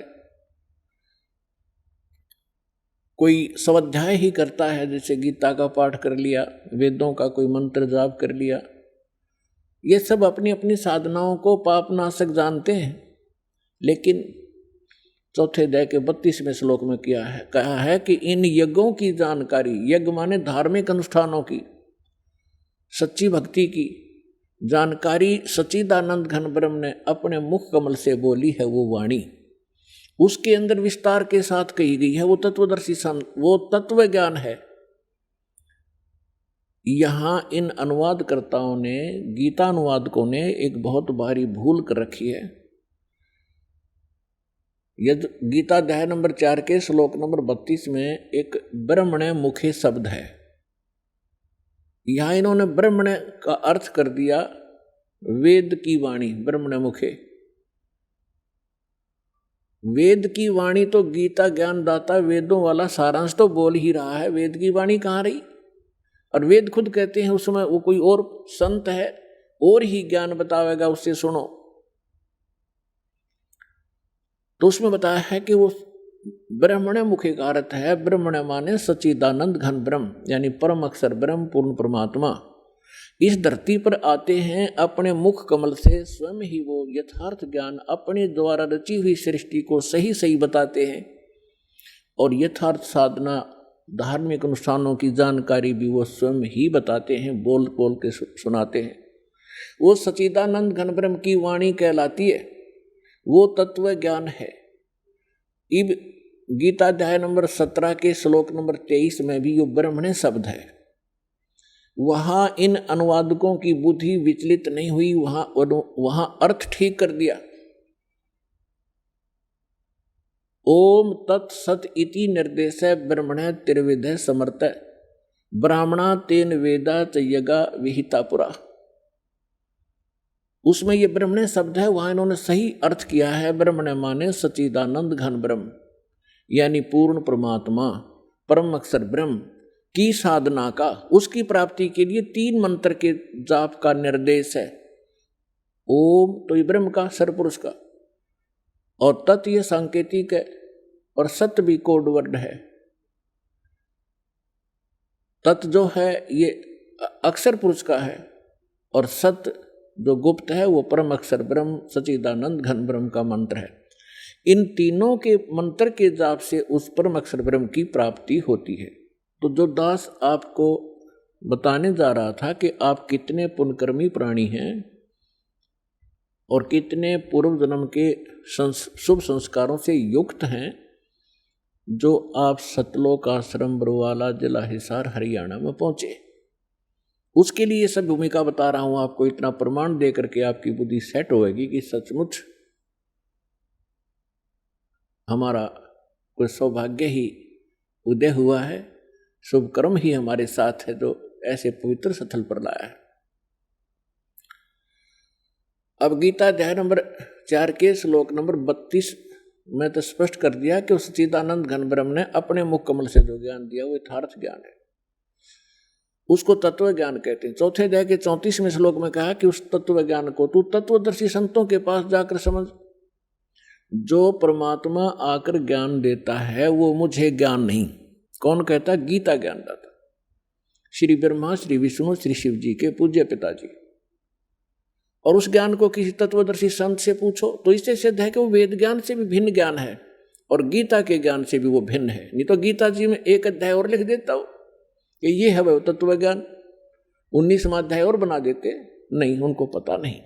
कोई स्वाध्याय ही करता है, जैसे गीता का पाठ कर लिया, वेदों का कोई मंत्र जाप कर लिया, ये सब अपनी अपनी साधनाओं को पापनाशक जानते हैं। लेकिन चौथे अध्याय के 32वें श्लोक में कहा है कि इन यज्ञों की जानकारी, यज्ञ माने धार्मिक अनुष्ठानों की, सच्ची भक्ति की जानकारी सच्चिदानंद घन ब्रह्म ने अपने मुख कमल से बोली है, वो वाणी उसके अंदर विस्तार के साथ कही गई है, वो तत्वदर्शी संत, वो तत्व ज्ञान है। यहां इन अनुवादकर्ताओं ने, गीता अनुवादकों ने एक बहुत भारी भूल कर रखी है। यदि गीता अध्याय नंबर 4 के श्लोक नंबर 32 में एक ब्रह्मणे मुखे शब्द है, यहां इन्होंने ब्रह्मणे का अर्थ कर दिया वेद की वाणी, ब्रह्मणे मुखे। वेद की वाणी तो गीता ज्ञानदाता वेदों वाला सारांश तो बोल ही रहा है, वेद की वाणी कहाँ रही? और वेद खुद कहते हैं उसमें वो कोई और संत है और ही ज्ञान बतावेगा, उससे सुनो। तो उसमें बताया है कि वो ब्रह्मणे मुखे का अर्थ है, ब्रह्मणे माने सच्चिदानंद घन ब्रह्म, यानी परम अक्षर ब्रह्म, पूर्ण परमात्मा इस धरती पर आते हैं, अपने मुख कमल से स्वयं ही वो यथार्थ ज्ञान अपने द्वारा रची हुई सृष्टि को सही सही बताते हैं, और यथार्थ साधना धार्मिक अनुष्ठानों की जानकारी भी वो स्वयं ही बताते हैं, बोल बोल के सुनाते हैं। वो सच्चिदानंद घन ब्रह्म की वाणी कहलाती है, वो तत्व ज्ञान है। इब गीता अध्याय नंबर 17 के श्लोक नंबर 23 में भी यो ब्रह्मणे शब्द है। वहां इन अनुवादकों की बुद्धि विचलित नहीं हुई, वहां अर्थ ठीक कर दिया। ओम तत्सत इति निर्देश ब्रह्मणे त्रिविध समर्थ ब्राह्मणा तेन वेदा च यगा विहिता पुरा। उसमें ये ब्रह्मणे शब्द है, वहां इन्होंने सही अर्थ किया है। ब्रह्मणे माने सच्चिदानंद घन ब्रह्म, यानी पूर्ण परमात्मा, परम अक्षर ब्रह्म की साधना का, उसकी प्राप्ति के लिए 3 मंत्र के जाप का निर्देश है। ओम तो ये ब्रह्म का, सरपुरुष का, और तत् ये सांकेतिक है, और सत्य भी कोड वर्ड है। तत् जो है ये अक्षर पुरुष का है, और सत्य जो गुप्त है वो परम अक्षर ब्रह्म सच्चिदानंद घन ब्रह्म का मंत्र है। इन तीनों के मंत्र के जाप से उस परम अक्षर ब्रह्म की प्राप्ति होती है। तो जो दास आपको बताने जा रहा था कि आप कितने पुण्यकर्मी प्राणी हैं और कितने पूर्व जन्म के शुभ संस्कारों से युक्त हैं, जो आप सतलोक आश्रम बरवाला जिला हिसार हरियाणा में पहुंचे, उसके लिए सब भूमिका बता रहा हूं आपको। इतना प्रमाण दे करके आपकी बुद्धि सेट होएगी कि सचमुच हमारा कोई सौभाग्य ही उदय हुआ है, शुभ कर्म ही हमारे साथ है जो ऐसे पवित्र स्थल पर लाया है। अब गीता अध्याय नंबर 4 के श्लोक नंबर 32 में तो स्पष्ट कर दिया कि उस सच्चिदानंद घन ब्रह्म ने अपने मुख कमल से जो ज्ञान दिया वो यथार्थ ज्ञान है, उसको तत्व ज्ञान कहते हैं। चौथे अध्याय के 34वें श्लोक में कहा कि उस तत्व ज्ञान को तू तत्वदर्शी संतों के पास जाकर समझ। जो परमात्मा आकर ज्ञान देता है वो मुझे ज्ञान नहीं, कौन कहता? गीता ज्ञानदाता श्री ब्रह्मा, श्री विष्णु, श्री शिव जी के पूज्य पिताजी। और उस ज्ञान को किसी तत्वदर्शी संत से पूछो तो इससे सिद्ध है कि वो वेद ज्ञान से भी भिन्न ज्ञान है। और गीता के ज्ञान से भी वो भिन्न है। नहीं तो गीता जी में एक अध्याय और लिख देता हो कि ये है वह तत्व ज्ञान, 19वां अध्याय और बना देते, नहीं, उनको पता नहीं।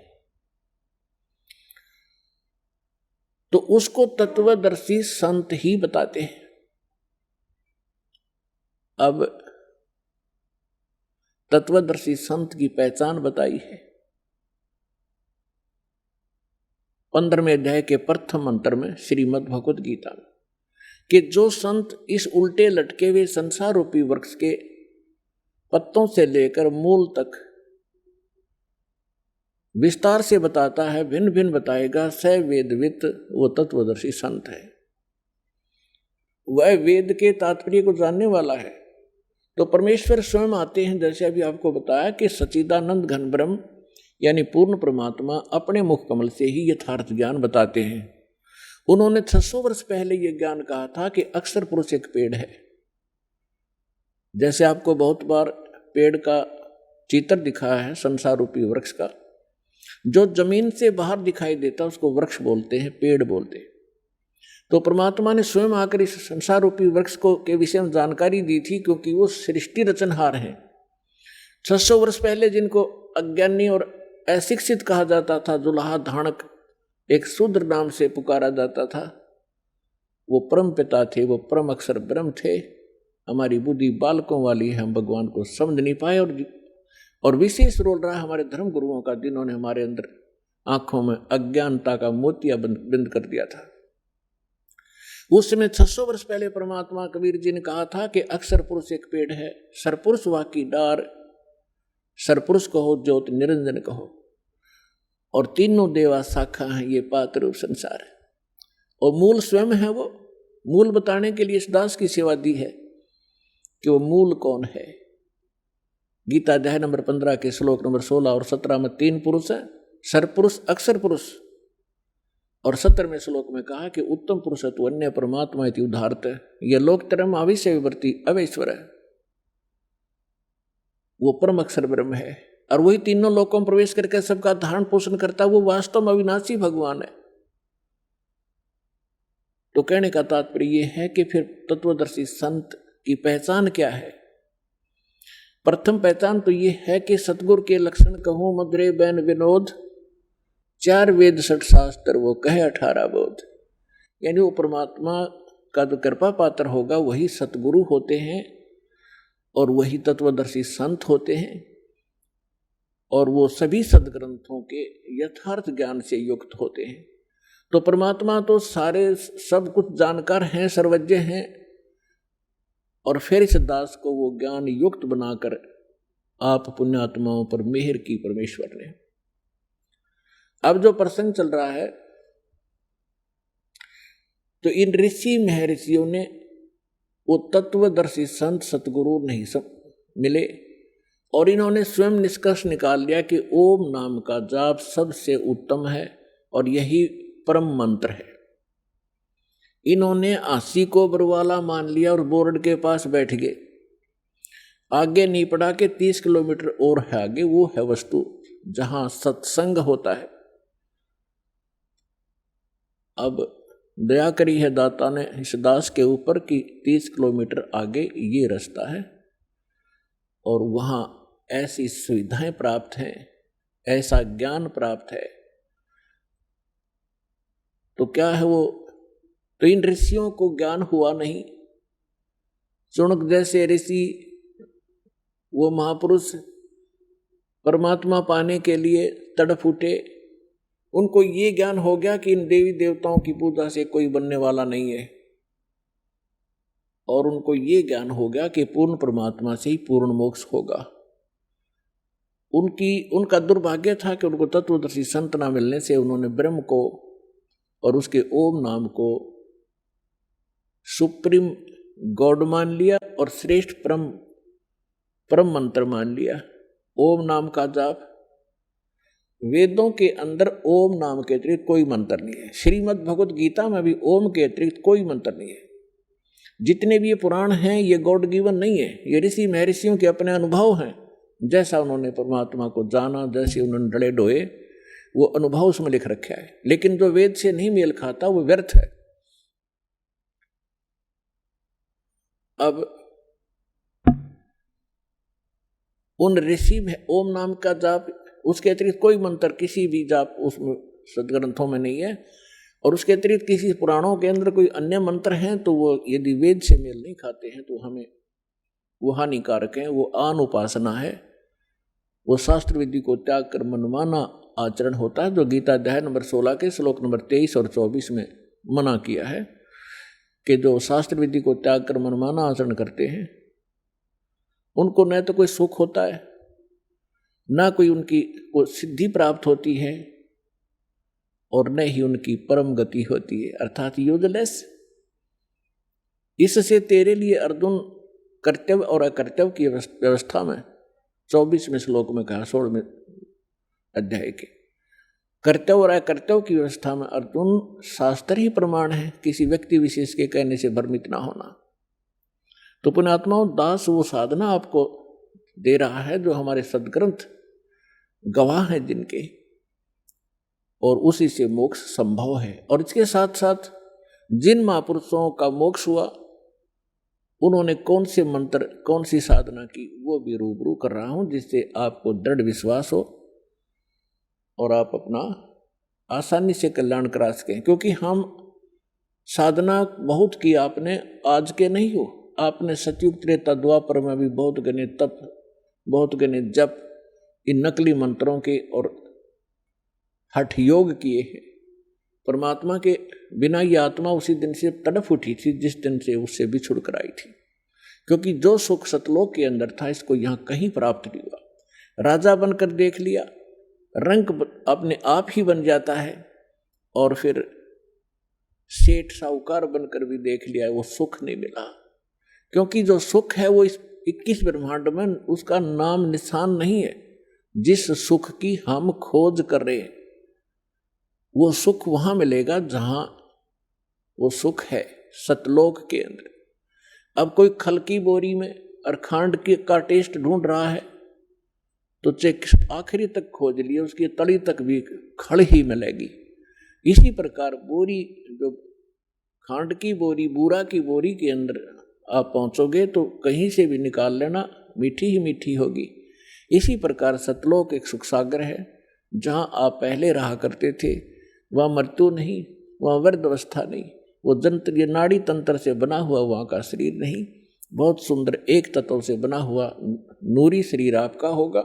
तो उसको तत्वदर्शी संत ही बताते हैं। अब तत्वदर्शी संत की पहचान बताई है 15वें अध्याय के प्रथम मंत्र में श्रीमद् भगवत गीता में, कि जो संत इस उल्टे लटके हुए संसार रूपी वृक्ष के पत्तों से लेकर मूल तक विस्तार से बताता है, भिन्न भिन्न बताएगा, स वेदवित वो तत्वदर्शी संत है। वह वेद के तात्पर्य को जानने वाला है। तो परमेश्वर स्वयं आते हैं, जैसे अभी आपको बताया कि सच्चिदानंद घन ब्रह्म यानी पूर्ण परमात्मा अपने मुख कमल से ही यथार्थ ज्ञान बताते हैं। उन्होंने 600 वर्ष पहले यह ज्ञान कहा था कि अक्षर पुरुष एक पेड़ है। जैसे आपको बहुत बार पेड़ का चित्र दिखाया है, संसार रूपी वृक्ष का, जो जमीन से बाहर दिखाई देता उसको वृक्ष बोलते हैं, पेड़ बोलते हैं। तो परमात्मा ने स्वयं आकर इस संसार रूपी वृक्ष को के विषय में जानकारी दी थी, क्योंकि वो सृष्टि रचनहार हैं। 600 वर्ष पहले जिनको अज्ञानी और अशिक्षित कहा जाता था, जुलाहा धाणक एक शूद्र नाम से पुकारा जाता था, वो परम पिता थे, वो परम अक्षर ब्रह्म थे। हमारी बुद्धि बालकों वाली है, हम भगवान को समझ नहीं पाए, और विशेष रोल रहा हमारे धर्म गुरुओं का, जिन्होंने हमारे अंदर आंखों में अज्ञानता का मोतिया बंद कर दिया था। उस समय 600 वर्ष पहले परमात्मा कबीर जी ने कहा था कि अक्षर पुरुष एक पेड़ है, सरपुरुष वाकी डार, सरपुरुष कहो ज्योत निरंजन कहो, और तीनों देवा शाखा हैं, ये पात्र रूप संसार है। और मूल स्वयं है। वो मूल बताने के लिए इस दास की सेवा दी है कि वो मूल कौन है। गीता अध्याय नंबर 15 के श्लोक नंबर 16 और 17 में 3 पुरुष हैं, सरपुरुष, अक्षर पुरुष, और 17वें श्लोक में कहा कि उत्तम पुरुष तो अन्य परमात्मा इति उदाहरत है, यह लोकतरम अविषय विवर्ती अवैश्वर है। वो परम अक्षर ब्रह्म है, और वही तीनों लोकों में प्रवेश करके सबका धारण पोषण करता है। वो वास्तव में अविनाशी भगवान है। तो कहने का तात्पर्य यह है कि फिर तत्वदर्शी संत की पहचान क्या है। प्रथम पहचान तो यह है कि सतगुरु के लक्षण कहूं मधुरे बैन विनोद, 4 वेद 6 शास्त्र वो कहे 18 बोध। यानी वो परमात्मा का जो कृपा पात्र होगा वही सतगुरु होते हैं, और वही तत्वदर्शी संत होते हैं, और वो सभी सदग्रंथों के यथार्थ ज्ञान से युक्त होते हैं। तो परमात्मा तो सारे सब कुछ जानकार हैं, सर्वज्ञ हैं, और फिर इस दास को वो ज्ञान युक्त बनाकर आप पुण्यात्माओं पर मेहर की परमेश्वर ने। अब जो प्रसंग चल रहा है, तो इन ऋषि महर्षियों ने वो तत्वदर्शी संत सतगुरु नहीं सब मिले, और इन्होंने स्वयं निष्कर्ष निकाल लिया कि ओम नाम का जाप सबसे उत्तम है और यही परम मंत्र है। इन्होंने आसी को बरवाला मान लिया और बोर्ड के पास बैठ गए। आगे नहीं पड़ा कि 30 किलोमीटर और है आगे, वो है वस्तु जहां सत्संग होता है। अब दया करी है दाता ने इस दास के ऊपर कि 30 किलोमीटर आगे ये रास्ता है, और वहां ऐसी सुविधाएं प्राप्त हैं, ऐसा ज्ञान प्राप्त है। तो क्या है वो? तो इन ऋषियों को ज्ञान हुआ नहीं। चुनक जैसे ऋषि, वो महापुरुष परमात्मा पाने के लिए तड़प उठे। उनको ये ज्ञान हो गया कि इन देवी देवताओं की पूजा से कोई बनने वाला नहीं है, और उनको ये ज्ञान हो गया कि पूर्ण परमात्मा से ही पूर्ण मोक्ष होगा। उनका दुर्भाग्य था कि उनको तत्वदर्शी संत ना मिलने से उन्होंने ब्रह्म को और उसके ओम नाम को सुप्रीम गॉड मान लिया और श्रेष्ठ परम मंत्र मान लिया। ओम नाम का जाप, वेदों के अंदर ओम नाम के अतिरिक्त कोई मंत्र नहीं है। श्रीमद् भगवत गीता में भी ओम के अतिरिक्त कोई मंत्र नहीं है। जितने भी ये पुराण हैं ये गॉड गिवन नहीं है, ये ऋषि महर्षियों के अपने अनुभव हैं। जैसा उन्होंने परमात्मा को जाना, जैसे उन्होंने डले डोए, वो अनुभव उसमें लिख रखा है। लेकिन जो वेद से नहीं मेल खाता वो व्यर्थ है। अब उन ऋषि में ओम नाम का जाप, उसके अतिरिक्त कोई मंत्र किसी भी जाप उसमें सदग्रंथों में नहीं है, और उसके अतिरिक्त किसी पुराणों के अंदर कोई अन्य मंत्र हैं तो वो यदि वेद से मेल नहीं खाते हैं तो हमें वो हानिकारक हैं, वो आन उपासना है, वो शास्त्र विधि को त्याग कर मनमाना आचरण होता है, जो गीता अध्याय नंबर 16 के श्लोक नंबर 23 और 24 में मना किया है कि जो शास्त्र विधि को त्याग कर मनमाना आचरण करते हैं उनको न तो कोई सुख होता है, ना कोई उनकी को सिद्धि प्राप्त होती है, और न ही उनकी परम गति होती है, अर्थात यूजलेस। इससे तेरे लिए अर्जुन कर्तव्य और अकर्तव्य की व्यवस्था में 24वें श्लोक में कहा, 16वें अध्याय के कर्तव्य और अकर्तव्य की व्यवस्था में अर्जुन शास्त्र ही प्रमाण है, किसी व्यक्ति विशेष के कहने से भ्रमित ना होना। तो पुण्यात्माओं, दास वो साधना आपको दे रहा है जो हमारे सदग्रंथ गवाह हैं जिनके, और उसी से मोक्ष संभव है। और इसके साथ साथ जिन महापुरुषों का मोक्ष हुआ उन्होंने कौन से मंत्र कौन सी साधना की वो भी रूबरू कर रहा हूं, जिससे आपको दृढ़ विश्वास हो और आप अपना आसानी से कल्याण करा सकें। क्योंकि हम साधना बहुत की आपने, आज के नहीं हो, आपने सतयुग त्रेता द्वापर में भी बहुत गने तप, बहुत गने जप, इन नकली मंत्रों के और हठ योग किए हैं। परमात्मा के बिना ये आत्मा उसी दिन से तड़फ उठी थी जिस दिन से उससे बिछुड़ कर आई थी, क्योंकि जो सुख सतलोक के अंदर था इसको यहाँ कहीं प्राप्त नहीं हुआ। राजा बनकर देख लिया, रंग अपने आप ही बन जाता है, और फिर सेठ साहूकार बनकर भी देख लिया, वो सुख नहीं मिला। क्योंकि जो सुख है वो इस 21 ब्रह्मांड में उसका नाम निशान नहीं है। जिस सुख की हम खोज कर रहे हैं वो सुख वहां मिलेगा जहां वो सुख है, सतलोक के अंदर। अब कोई खल की बोरी में और खांड का टेस्ट ढूंढ रहा है तो चेक आखिरी तक खोज लिए, उसकी तली तक भी खल ही मिलेगी। इसी प्रकार बोरी, जो खांड की बोरी, बूरा की बोरी के अंदर आप पहुंचोगे तो कहीं से भी निकाल लेना, मीठी ही मीठी होगी। इसी प्रकार सतलोक एक सुख सागर है, जहां आप पहले रहा करते थे। वहाँ मृत्यु नहीं, वहाँ वृद्ध अवस्था नहीं, वो जंत्र, ये नाड़ी तंत्र से बना हुआ वहाँ का शरीर नहीं, बहुत सुंदर एक तत्व से बना हुआ नूरी शरीर आपका होगा।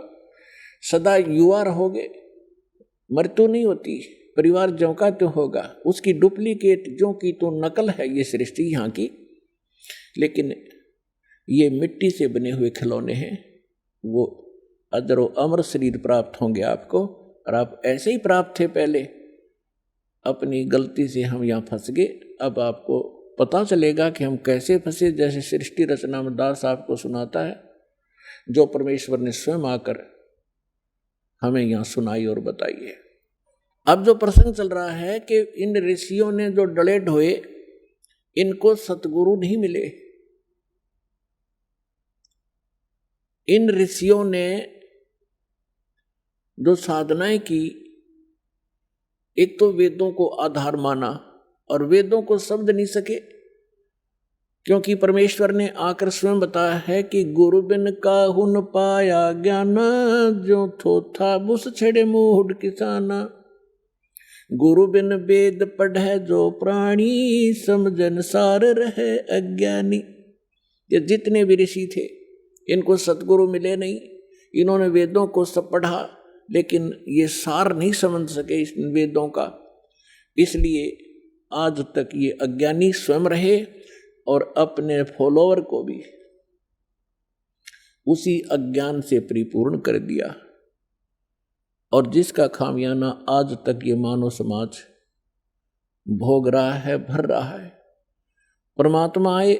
सदा युवा रहोगे, मृत्यु नहीं होती, परिवार ज्यों का त्यों होगा, उसकी डुप्लीकेट ज्यों की तो नकल है ये सृष्टि यहाँ की। लेकिन ये मिट्टी से बने हुए खिलौने हैं, वो अजर व अमर शरीर प्राप्त होंगे आपको, और आप ऐसे ही प्राप्त थे पहले। अपनी गलती से हम यहाँ फंस गए, अब आपको पता चलेगा कि हम कैसे फंसे। जैसे सृष्टि रचना में दास आपको सुनाता है, जो परमेश्वर ने स्वयं आकर हमें यहाँ सुनाई और बताई है। अब जो प्रसंग चल रहा है कि इन ऋषियों ने जो डले ढोए, इनको सतगुरु नहीं मिले। इन ऋषियों ने जो साधनाएं की, एक तो वेदों को आधार माना, और वेदों को समझ नहीं सके, क्योंकि परमेश्वर ने आकर स्वयं बताया है कि गुरु बिन काहू न पाया ज्ञान, जो थोथा बुस छेड़े मूढ़ किसाना। गुरु बिन वेद पढ़े जो प्राणी, समझन सार रहे अज्ञानी। ये जितने भी ऋषि थे इनको सतगुरु मिले नहीं। इन्होंने वेदों को सब पढ़ा, लेकिन ये सार नहीं समझ सके इस वेदों का, इसलिए आज तक ये अज्ञानी स्वयं रहे और अपने फॉलोअर को भी उसी अज्ञान से परिपूर्ण कर दिया, और जिसका खामियाना आज तक ये मानव समाज भोग रहा है, भर रहा है। परमात्मा आए,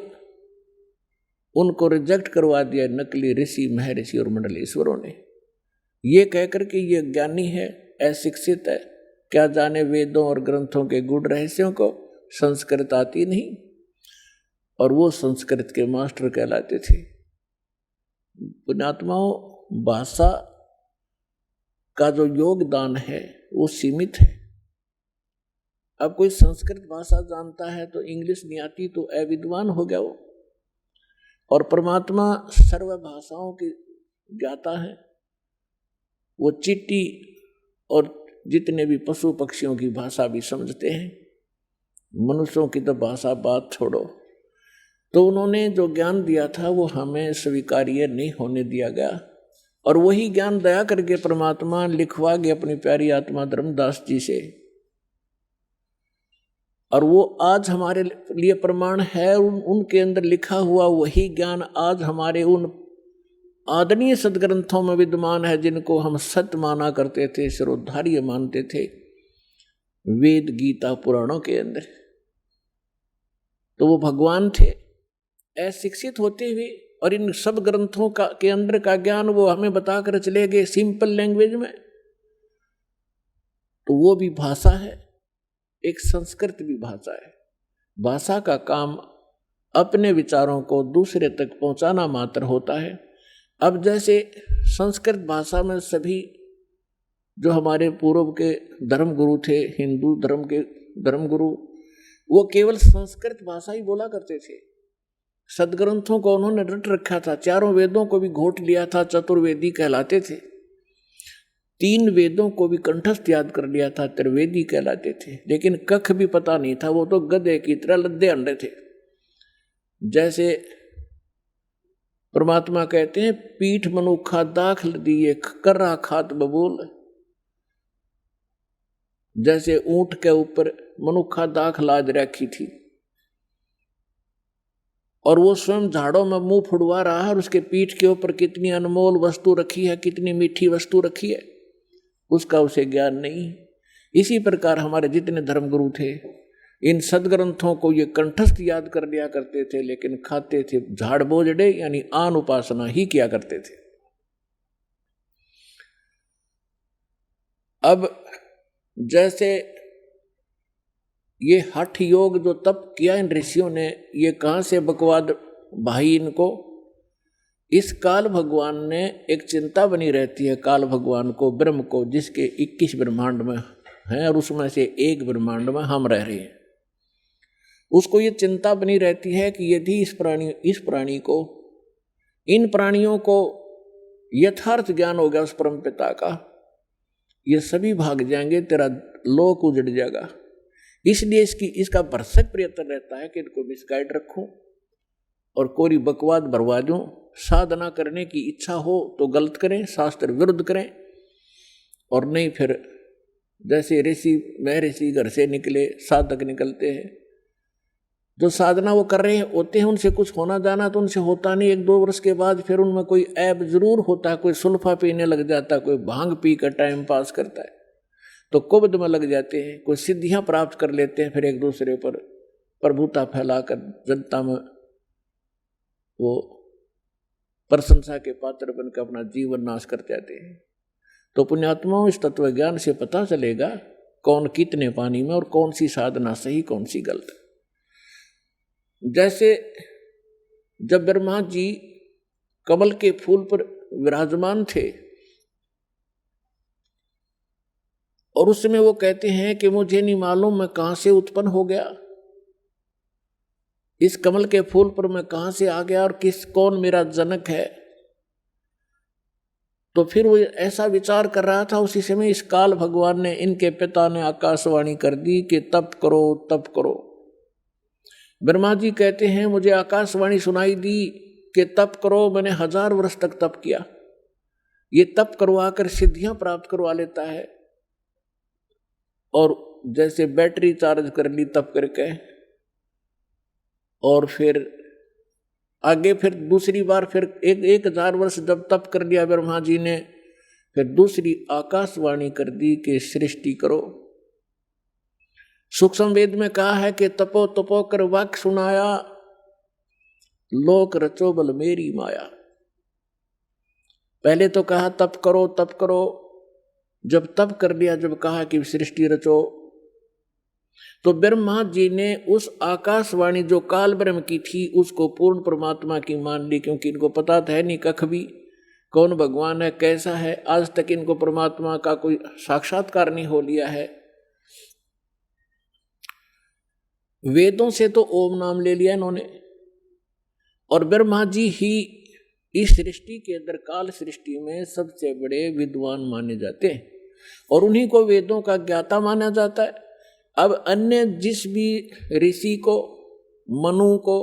उनको रिजेक्ट करवा दिया नकली ऋषि, महर्षि और मंडलेश्वरों ने, ये कहकर कि ये ज्ञानी है, अशिक्षित है, क्या जाने वेदों और ग्रंथों के गूढ़ रहस्यों को, संस्कृत आती नहीं, और वो संस्कृत के मास्टर कहलाते थे। पुण्यात्माओं, भाषा का जो योगदान है वो सीमित है। अब कोई संस्कृत भाषा जानता है तो इंग्लिश नहीं आती तो अविद्वान हो गया वो। और परमात्मा सर्व भाषाओं की ज्ञाता है। वो चींटी और जितने भी पशु पक्षियों की भाषा भी समझते हैं, मनुष्यों की तो भाषा बात छोड़ो। तो उन्होंने जो ज्ञान दिया था वो हमें स्वीकार्य नहीं होने दिया गया, और वही ज्ञान दया करके परमात्मा लिखवा गए अपनी प्यारी आत्मा धर्मदास जी से, और वो आज हमारे लिए प्रमाण है। उनके अंदर लिखा हुआ वही ज्ञान आज हमारे उन आदरणीय सदग्रंथों में विद्यमान है जिनको हम सत्य माना करते थे, सर्वोद्धार्य मानते थे, वेद गीता पुराणों के अंदर। तो वो भगवान थे अशिक्षित होते हुए, और इन सब ग्रंथों का के अंदर का ज्ञान वो हमें बताकर चले गए सिंपल लैंग्वेज में। तो वो भी भाषा है, एक संस्कृत भी भाषा है। भाषा का काम अपने विचारों को दूसरे तक पहुंचाना मात्र होता है। अब जैसे संस्कृत भाषा में सभी जो हमारे पूर्व के धर्म गुरु थे, हिंदू धर्म के धर्म गुरु, वो केवल संस्कृत भाषा ही बोला करते थे। सदग्रंथों को उन्होंने रट रखा था, चारों वेदों को भी घोट लिया था, चतुर्वेदी कहलाते थे। 3 वेदों को भी कंठस्थ याद कर लिया था, त्रिवेदी कहलाते थे। लेकिन कख भी पता नहीं था, वो तो गधे की तरह लद्दे अंडे थे। जैसे परमात्मा कहते हैं, पीठ मनुखा दाखल दिए कर्रा खात बबूल। जैसे ऊंट के ऊपर मनुखा दाख लाद रखी थी, और वो स्वयं झाड़ों में मुंह फुड़वा रहा है, और उसके पीठ के ऊपर कितनी अनमोल वस्तु रखी है, कितनी मीठी वस्तु रखी है, उसका उसे ज्ञान नहीं। इसी प्रकार हमारे जितने धर्मगुरु थे, इन सदग्रंथों को ये कंठस्थ याद कर लिया करते थे, लेकिन खाते थे झाड़ बोझड़े, यानी आन उपासना ही किया करते थे। अब जैसे ये हठ योग जो तप किया इन ऋषियों ने, ये कहाँ से बकवाद भाई इनको। इस काल भगवान ने एक चिंता बनी रहती है, काल भगवान को, ब्रह्म को, जिसके 21 ब्रह्मांड में हैं और उसमें से एक ब्रह्मांड में हम रह रहे हैं। उसको ये चिंता बनी रहती है कि यदि इस प्राणी को, इन प्राणियों को यथार्थ ज्ञान हो गया उस परम पिता का, ये सभी भाग जाएंगे, तेरा लोक उजड़ जाएगा। इसलिए इसका भरसक प्रयत्न रहता है कि इनको मिसगाइड रखूं और कोरी बकवाद भरवा दूं। साधना करने की इच्छा हो तो गलत करें, शास्त्र विरुद्ध करें, और नहीं फिर जैसे ऋषि महर्षि घर से निकले साधक निकलते हैं, जो साधना वो कर रहे होते हैं उनसे कुछ होना जाना तो उनसे होता नहीं। 1-2 वर्ष के बाद फिर उनमें कोई ऐब जरूर होता है, कोई सुल्फा पीने लग जाता है, कोई भांग पी कर टाइम पास करता है, तो कुबद में लग जाते हैं, कोई सिद्धियां प्राप्त कर लेते हैं, फिर एक दूसरे पर प्रभुता फैलाकर जनता में वो प्रशंसा के पात्र बनकर अपना जीवन नाश कर जाते हैं। तो पुण्यात्माओं, इस तत्व ज्ञान से पता चलेगा कौन कितने पानी में और कौन सी साधना सही, कौन सी गलत। जैसे जब ब्रह्मा जी कमल के फूल पर विराजमान थे और उस समय वो कहते हैं कि मुझे नहीं मालूम मैं कहां से उत्पन्न हो गया, इस कमल के फूल पर मैं कहां से आ गया और कौन मेरा जनक है। तो फिर वो ऐसा विचार कर रहा था, उसी समय इस काल भगवान ने, इनके पिता ने आकाशवाणी कर दी कि तप करो तप करो। ब्रह्मा जी कहते हैं मुझे आकाशवाणी सुनाई दी कि तप करो, मैंने 1000 वर्ष तक तप किया। ये तप करवाकर सिद्धियां प्राप्त करवा लेता है, और जैसे बैटरी चार्ज कर ली तप करके, और फिर आगे फिर दूसरी बार फिर 1000 वर्ष जब तप कर लिया ब्रह्मा जी ने, फिर दूसरी आकाशवाणी कर दी कि सृष्टि करो। सूक्ष्म वेद में कहा है कि तपो तपो कर वाक्य सुनाया, लोक रचो बल मेरी माया। पहले तो कहा तप करो तप करो, जब तप कर लिया, जब कहा कि सृष्टि रचो, तो ब्रह्मा जी ने उस आकाशवाणी जो काल ब्रह्म की थी उसको पूर्ण परमात्मा की मान ली, क्योंकि इनको पता था नहीं कख भी कौन भगवान है, कैसा है। आज तक इनको परमात्मा का कोई साक्षात्कार नहीं हो लिया है। वेदों से तो ओम नाम ले लिया इन्होंने, और ब्रह्मा जी ही इस सृष्टि के अंदर काल सृष्टि में सबसे बड़े विद्वान माने जाते हैं और उन्हीं को वेदों का ज्ञाता माना जाता है। अब अन्य जिस भी ऋषि को, मनु को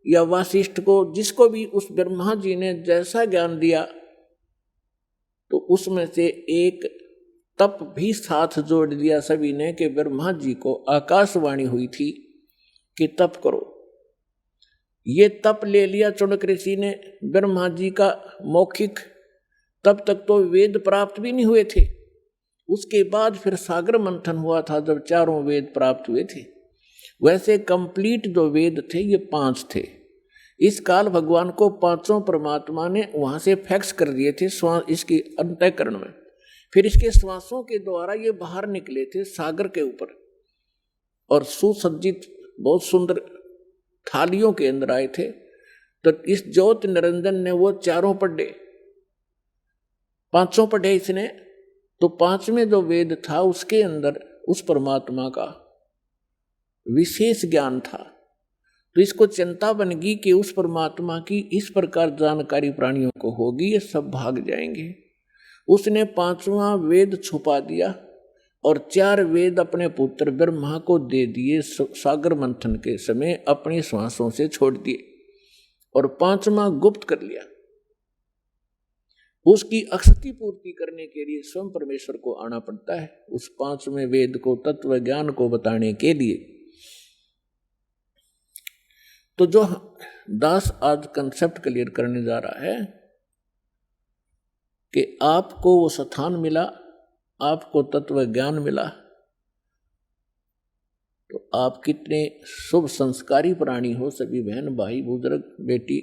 या वासिष्ठ को, जिसको भी उस ब्रह्मा जी ने जैसा ज्ञान दिया, तो उसमें से एक तप भी साथ जोड़ दिया सभी ने कि ब्रह्मा जी को आकाशवाणी हुई थी कि तप करो। ये तप ले लिया चुनक ऋषि ने ब्रह्मा जी का मौखिक। तब तक तो वेद प्राप्त भी नहीं हुए थे। उसके बाद फिर सागर मंथन हुआ था जब चारों वेद प्राप्त हुए थे। वैसे कंप्लीट जो वेद थे ये 5 थे। इस काल भगवान को 5 परमात्मा ने वहां से फैक्स कर दिए थे इसकी अंतःकरण में। फिर इसके श्वासों के द्वारा ये बाहर निकले थे सागर के ऊपर और सुसज्जित बहुत सुंदर थालियों के अंदर आए थे। तो इस ज्योत निरंजन ने वो 4 पढ़े, 5 पढ़े इसने। तो 5वें जो वेद था उसके अंदर उस परमात्मा का विशेष ज्ञान था। तो इसको चिंता बन गई कि उस परमात्मा की इस प्रकार जानकारी प्राणियों को होगी, ये सब भाग जाएंगे। उसने 5वां वेद छुपा दिया और 4 वेद अपने पुत्र ब्रह्मा को दे दिए। सागर मंथन के समय अपनी श्वासों से छोड़ दिए और 5वां गुप्त कर लिया। उसकी अक्षति पूर्ति करने के लिए स्वयं परमेश्वर को आना पड़ता है, उस 5वें वेद को, तत्व ज्ञान को बताने के लिए। तो जो दास आज कंसेप्ट क्लियर करने जा रहा है कि आपको वो स्थान मिला, आपको तत्व ज्ञान मिला, तो आप कितने शुभ संस्कारी प्राणी हो। सभी बहन भाई, बुजुर्ग, बेटी,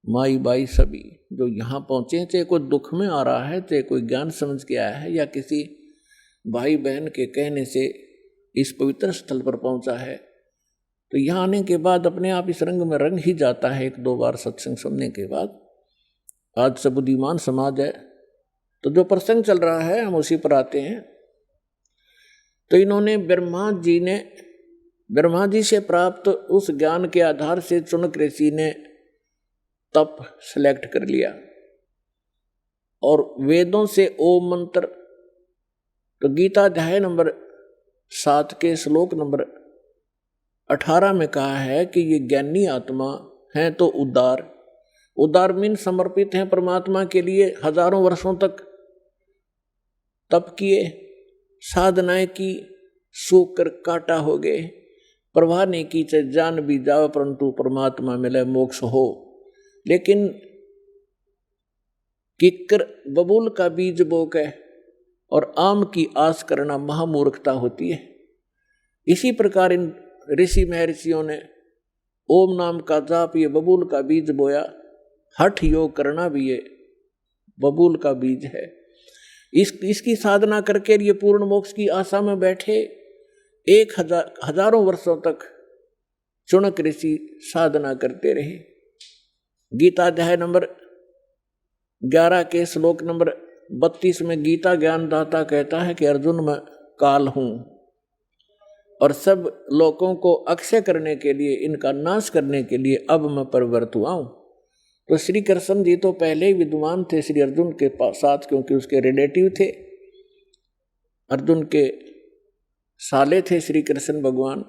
माई बाई सभी जो यहाँ पहुँचे, चाहे कोई दुख में आ रहा है, चाहे कोई ज्ञान समझ के आया है, या किसी भाई बहन के कहने से इस पवित्र स्थल पर पहुँचा है, तो यहाँ आने के बाद अपने आप इस रंग में रंग ही जाता है 1-2 बार सत्संग सुनने के बाद। आज सब बुद्धिमान समाज है, तो जो प्रसंग चल रहा है हम उसी पर आते हैं। तो इन्होंने ब्रह्मा जी से प्राप्त उस ज्ञान के आधार से चुनक ऋषि ने तप सेलेक्ट कर लिया और वेदों से ओम मंत्र। तो गीता अध्याय नंबर 7 के श्लोक नंबर 18 में कहा है कि ये ज्ञानी आत्मा है तो उदार मीन समर्पित हैं परमात्मा के लिए। हजारों वर्षों तक तप किए, साधनाएं की, सूख कर काटा हो गए, प्रवाह नहीं की, चाहे जान भी जाओ परंतु परमात्मा मिले मोक्ष हो। लेकिन किक्कर बबूल का बीज बो के और आम की आस करना महामूर्खता होती है। इसी प्रकार इन ऋषि महर्षियों ने ओम नाम का जाप ये बबूल का बीज बोया। हठ योग करना भी ये बबूल का बीज है। इसकी साधना करके ये पूर्ण मोक्ष की आशा में बैठे। 1000 वर्षों तक चुनक ऋषि साधना करते रहे। गीता अध्याय नंबर 11 के श्लोक नंबर 32 में गीता ज्ञानदाता कहता है कि अर्जुन मैं काल हूं और सब लोगों को अक्षय करने के लिए, इनका नाश करने के लिए अब मैं प्रवृत्त हुआ हूं। तो श्री कृष्ण जी तो पहले ही विद्वान थे श्री अर्जुन के साथ, क्योंकि उसके रिलेटिव थे, अर्जुन के साले थे श्री कृष्ण भगवान।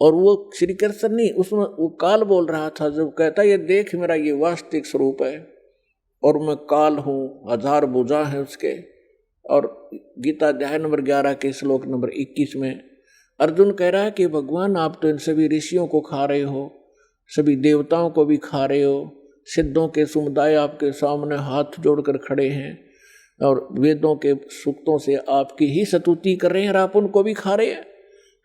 और वो श्री कृष्ण नहीं, उसमें वो काल बोल रहा था जब कहता ये देख मेरा ये वास्तविक स्वरूप है और मैं काल हूँ, 1000 भुजा है उसके। और गीता अध्याय नंबर 11 के श्लोक नंबर 21 में अर्जुन कह रहा है कि भगवान आप तो इन सभी ऋषियों को खा रहे हो, सभी देवताओं को भी खा रहे हो, सिद्धों के समुदाय आपके सामने हाथ जोड़कर खड़े हैं और वेदों के सूक्तों से आपकी ही स्तुति कर रहे हैं और आप उनको भी खा रहे हैं।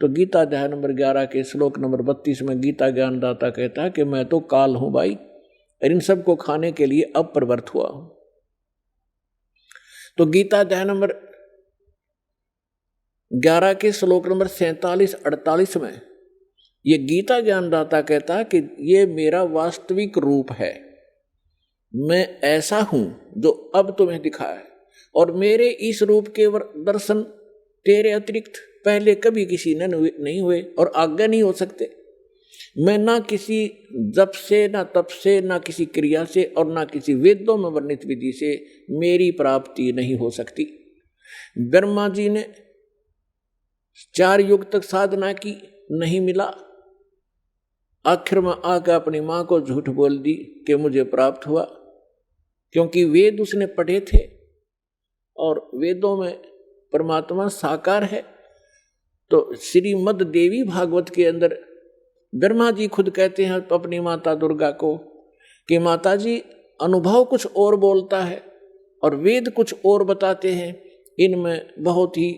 तो गीता अध्याय नंबर 11 के श्लोक नंबर 32 में गीता ज्ञानदाता कहता है कि मैं तो काल हूं भाई, और इन सब को खाने के लिए अब प्रवृत्त हुआ हूं। तो गीता अध्याय नंबर 11 के श्लोक नंबर 47-48 में ये गीता ज्ञानदाता कहता है कि ये मेरा वास्तविक रूप है, मैं ऐसा हूं जो अब तुम्हें दिखा है, और मेरे इस रूप के दर्शन तेरे अतिरिक्त पहले कभी किसी ने नहीं हुए और आगे नहीं हो सकते। मैं ना किसी जप से, ना तप से, ना किसी क्रिया से और ना किसी वेदों में वर्णित विधि से मेरी प्राप्ति नहीं हो सकती। ब्रह्मा जी ने 4 युग तक साधना की, नहीं मिला। आखिर में आकर अपनी माँ को झूठ बोल दी कि मुझे प्राप्त हुआ, क्योंकि वेद उसने पढ़े थे और वेदों में परमात्मा साकार है। तो श्रीमद् देवी भागवत के अंदर ब्रह्मा जी खुद कहते हैं अपनी माता दुर्गा को कि माता जी, अनुभव कुछ और बोलता है और वेद कुछ और बताते हैं, इनमें बहुत ही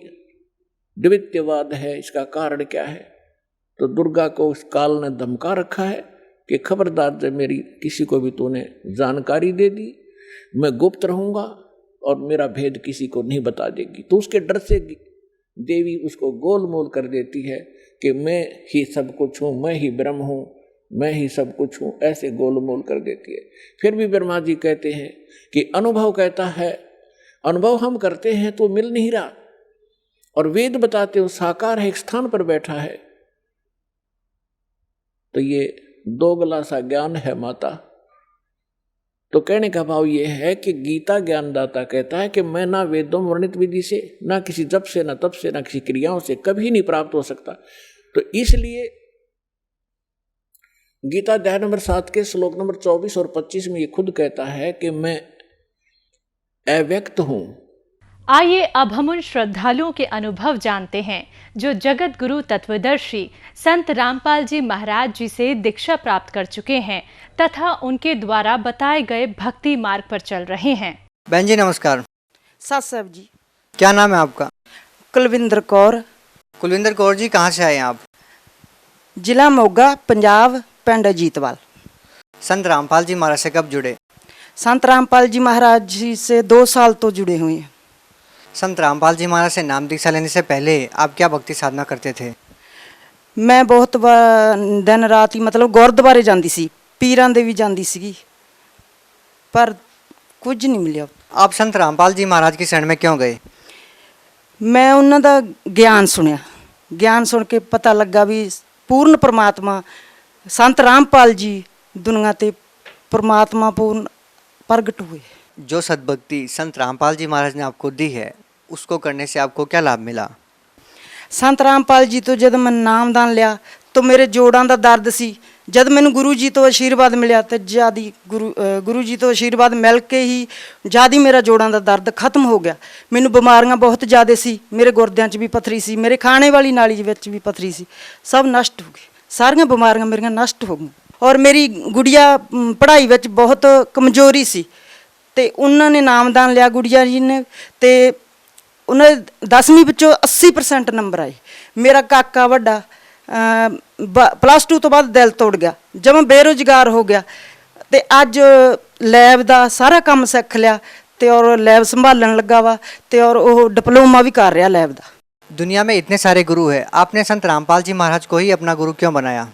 द्वितीयवाद है, इसका कारण क्या है। तो दुर्गा को उस काल ने धमका रखा है कि खबरदार, जब मेरी किसी को भी तूने जानकारी दे दी, मैं गुप्त रहूंगा और मेरा भेद किसी को नहीं बता देगी। तो उसके डर से देवी उसको गोलमोल कर देती है कि मैं ही सब कुछ हूँ, मैं ही ब्रह्म हूँ, मैं ही सब कुछ हूँ, ऐसे गोलमोल कर देती है। फिर भी ब्रह्मा जी कहते हैं कि अनुभव कहता है, अनुभव हम करते हैं तो मिल नहीं रहा, और वेद बताते हो साकार है, एक स्थान पर बैठा है। तो ये दोगला सा ज्ञान है माता। तो कहने का भाव ये है कि गीता ज्ञानदाता कहता है कि मैं ना वेदों में वर्णित विधि से, ना किसी जप से, ना तप से, ना किसी क्रियाओं से कभी नहीं प्राप्त हो सकता। तो इसलिए गीता अध्याय नंबर 7 के श्लोक नंबर 24 और 25 में ये खुद कहता है कि मैं अव्यक्त हूं। आइए अब हम उन श्रद्धालुओं के अनुभव जानते हैं जो जगत गुरु तत्वदर्शी संत रामपाल जी महाराज जी से दीक्षा प्राप्त कर चुके हैं तथा उनके द्वारा बताए गए भक्ति मार्ग पर चल रहे हैं। बहन जी नमस्कार। साथ साहब जी। क्या नाम है आपका? कुलविंदर कौर। कुलविंदर कौर जी, कहाँ से आए हैं आप? जिला मोगा, पंजाब, पिंड अजीतवाल। संत रामपाल जी महाराज से कब जुड़े? संत रामपाल जी महाराज जी से 2 साल तो जुड़े हुए हैं। संत रामपाल जी महाराज से नाम दीक्षा लेने से पहले आप क्या भक्ति साधना करते थे? मैं बहुत दिन रात ही मतलब गुरुद्वारे जाती सी, पीरां दे भी जाती सी, पर कुछ नहीं मिला। आप संत रामपाल जी महाराज की शरण में क्यों गए? मैं उन्हां दा ज्ञान सुनिया, ज्ञान सुन के पता लगा भी पूर्ण परमात्मा संत रामपाल जी दुनिया ते परमात्मा पूर्ण प्रगट हुए। जो सद्भक्ति संत रामपाल जी महाराज ने आपको दी है, उसको करने से आपको क्या लाभ मिला? संत रामपाल जी तो जब मैं नामदान लिया तो मेरे जोड़ां दा दर्द सी, जब मैनू गुरु जी तो आशीर्वाद मिलिया तो ज़्यादा गुरु जी तो आशीर्वाद मिल के ही ज़्यादा मेरा जोड़ां दा दर्द खत्म हो गया। मैनू बीमारियां बहुत ज़्यादा सी, मेरे गुरदियां 'च भी पत्थरी सी, मेरे खाने वाली नाली विच भी पत्थरी सी, सब नष्ट हो गई, सारियां बीमारियां मेरियां नष्ट हो गई। और मेरी गुड़िया पढ़ाई विच बहुत कमजोरी सी, ते उन्होंने नामदान लिया गुड़िया जी ने, ते उन्हें 10वीं विचों 80% नंबर आए। मेरा काका वड्डा +2 तो बाद दिल तोड़ गया, जब मैं बेरोजगार हो गया, ते अज लैब का सारा काम सीख लिया ते और लैब संभालन लगा वा, ते और वो डिप्लोमा भी कर रहा लैब का। दुनिया में इतने सारे गुरु है, आपने संत रामपाल जी महाराज को ही अपना गुरु क्यों बनाया?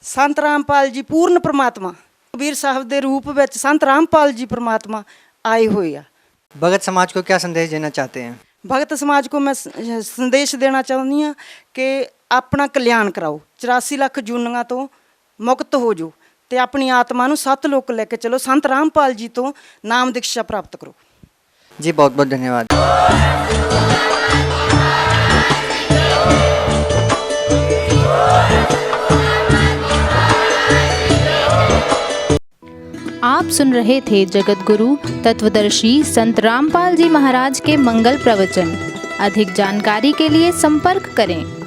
संत रामपाल जी पूर्ण परमात्मा, कबीर साहब के रूप में संत रामपाल जी परमात्मा आए हुए आ। भगत समाज को क्या संदेश देना चाहते हैं? भगत समाज को मैं संदेश देना चाहती हाँ कि अपना कल्याण कराओ, 84 लाख जूनियां तो मुक्त हो जाओ, ते अपनी आत्मा नूं 7 लोक लेके चलो, संत रामपाल जी तो नाम दीक्षा प्राप्त करो। जी बहुत बहुत धन्यवाद। आप सुन रहे थे जगत गुरु तत्वदर्शी संत रामपाल जी महाराज के मंगल प्रवचन। अधिक जानकारी के लिए संपर्क करें।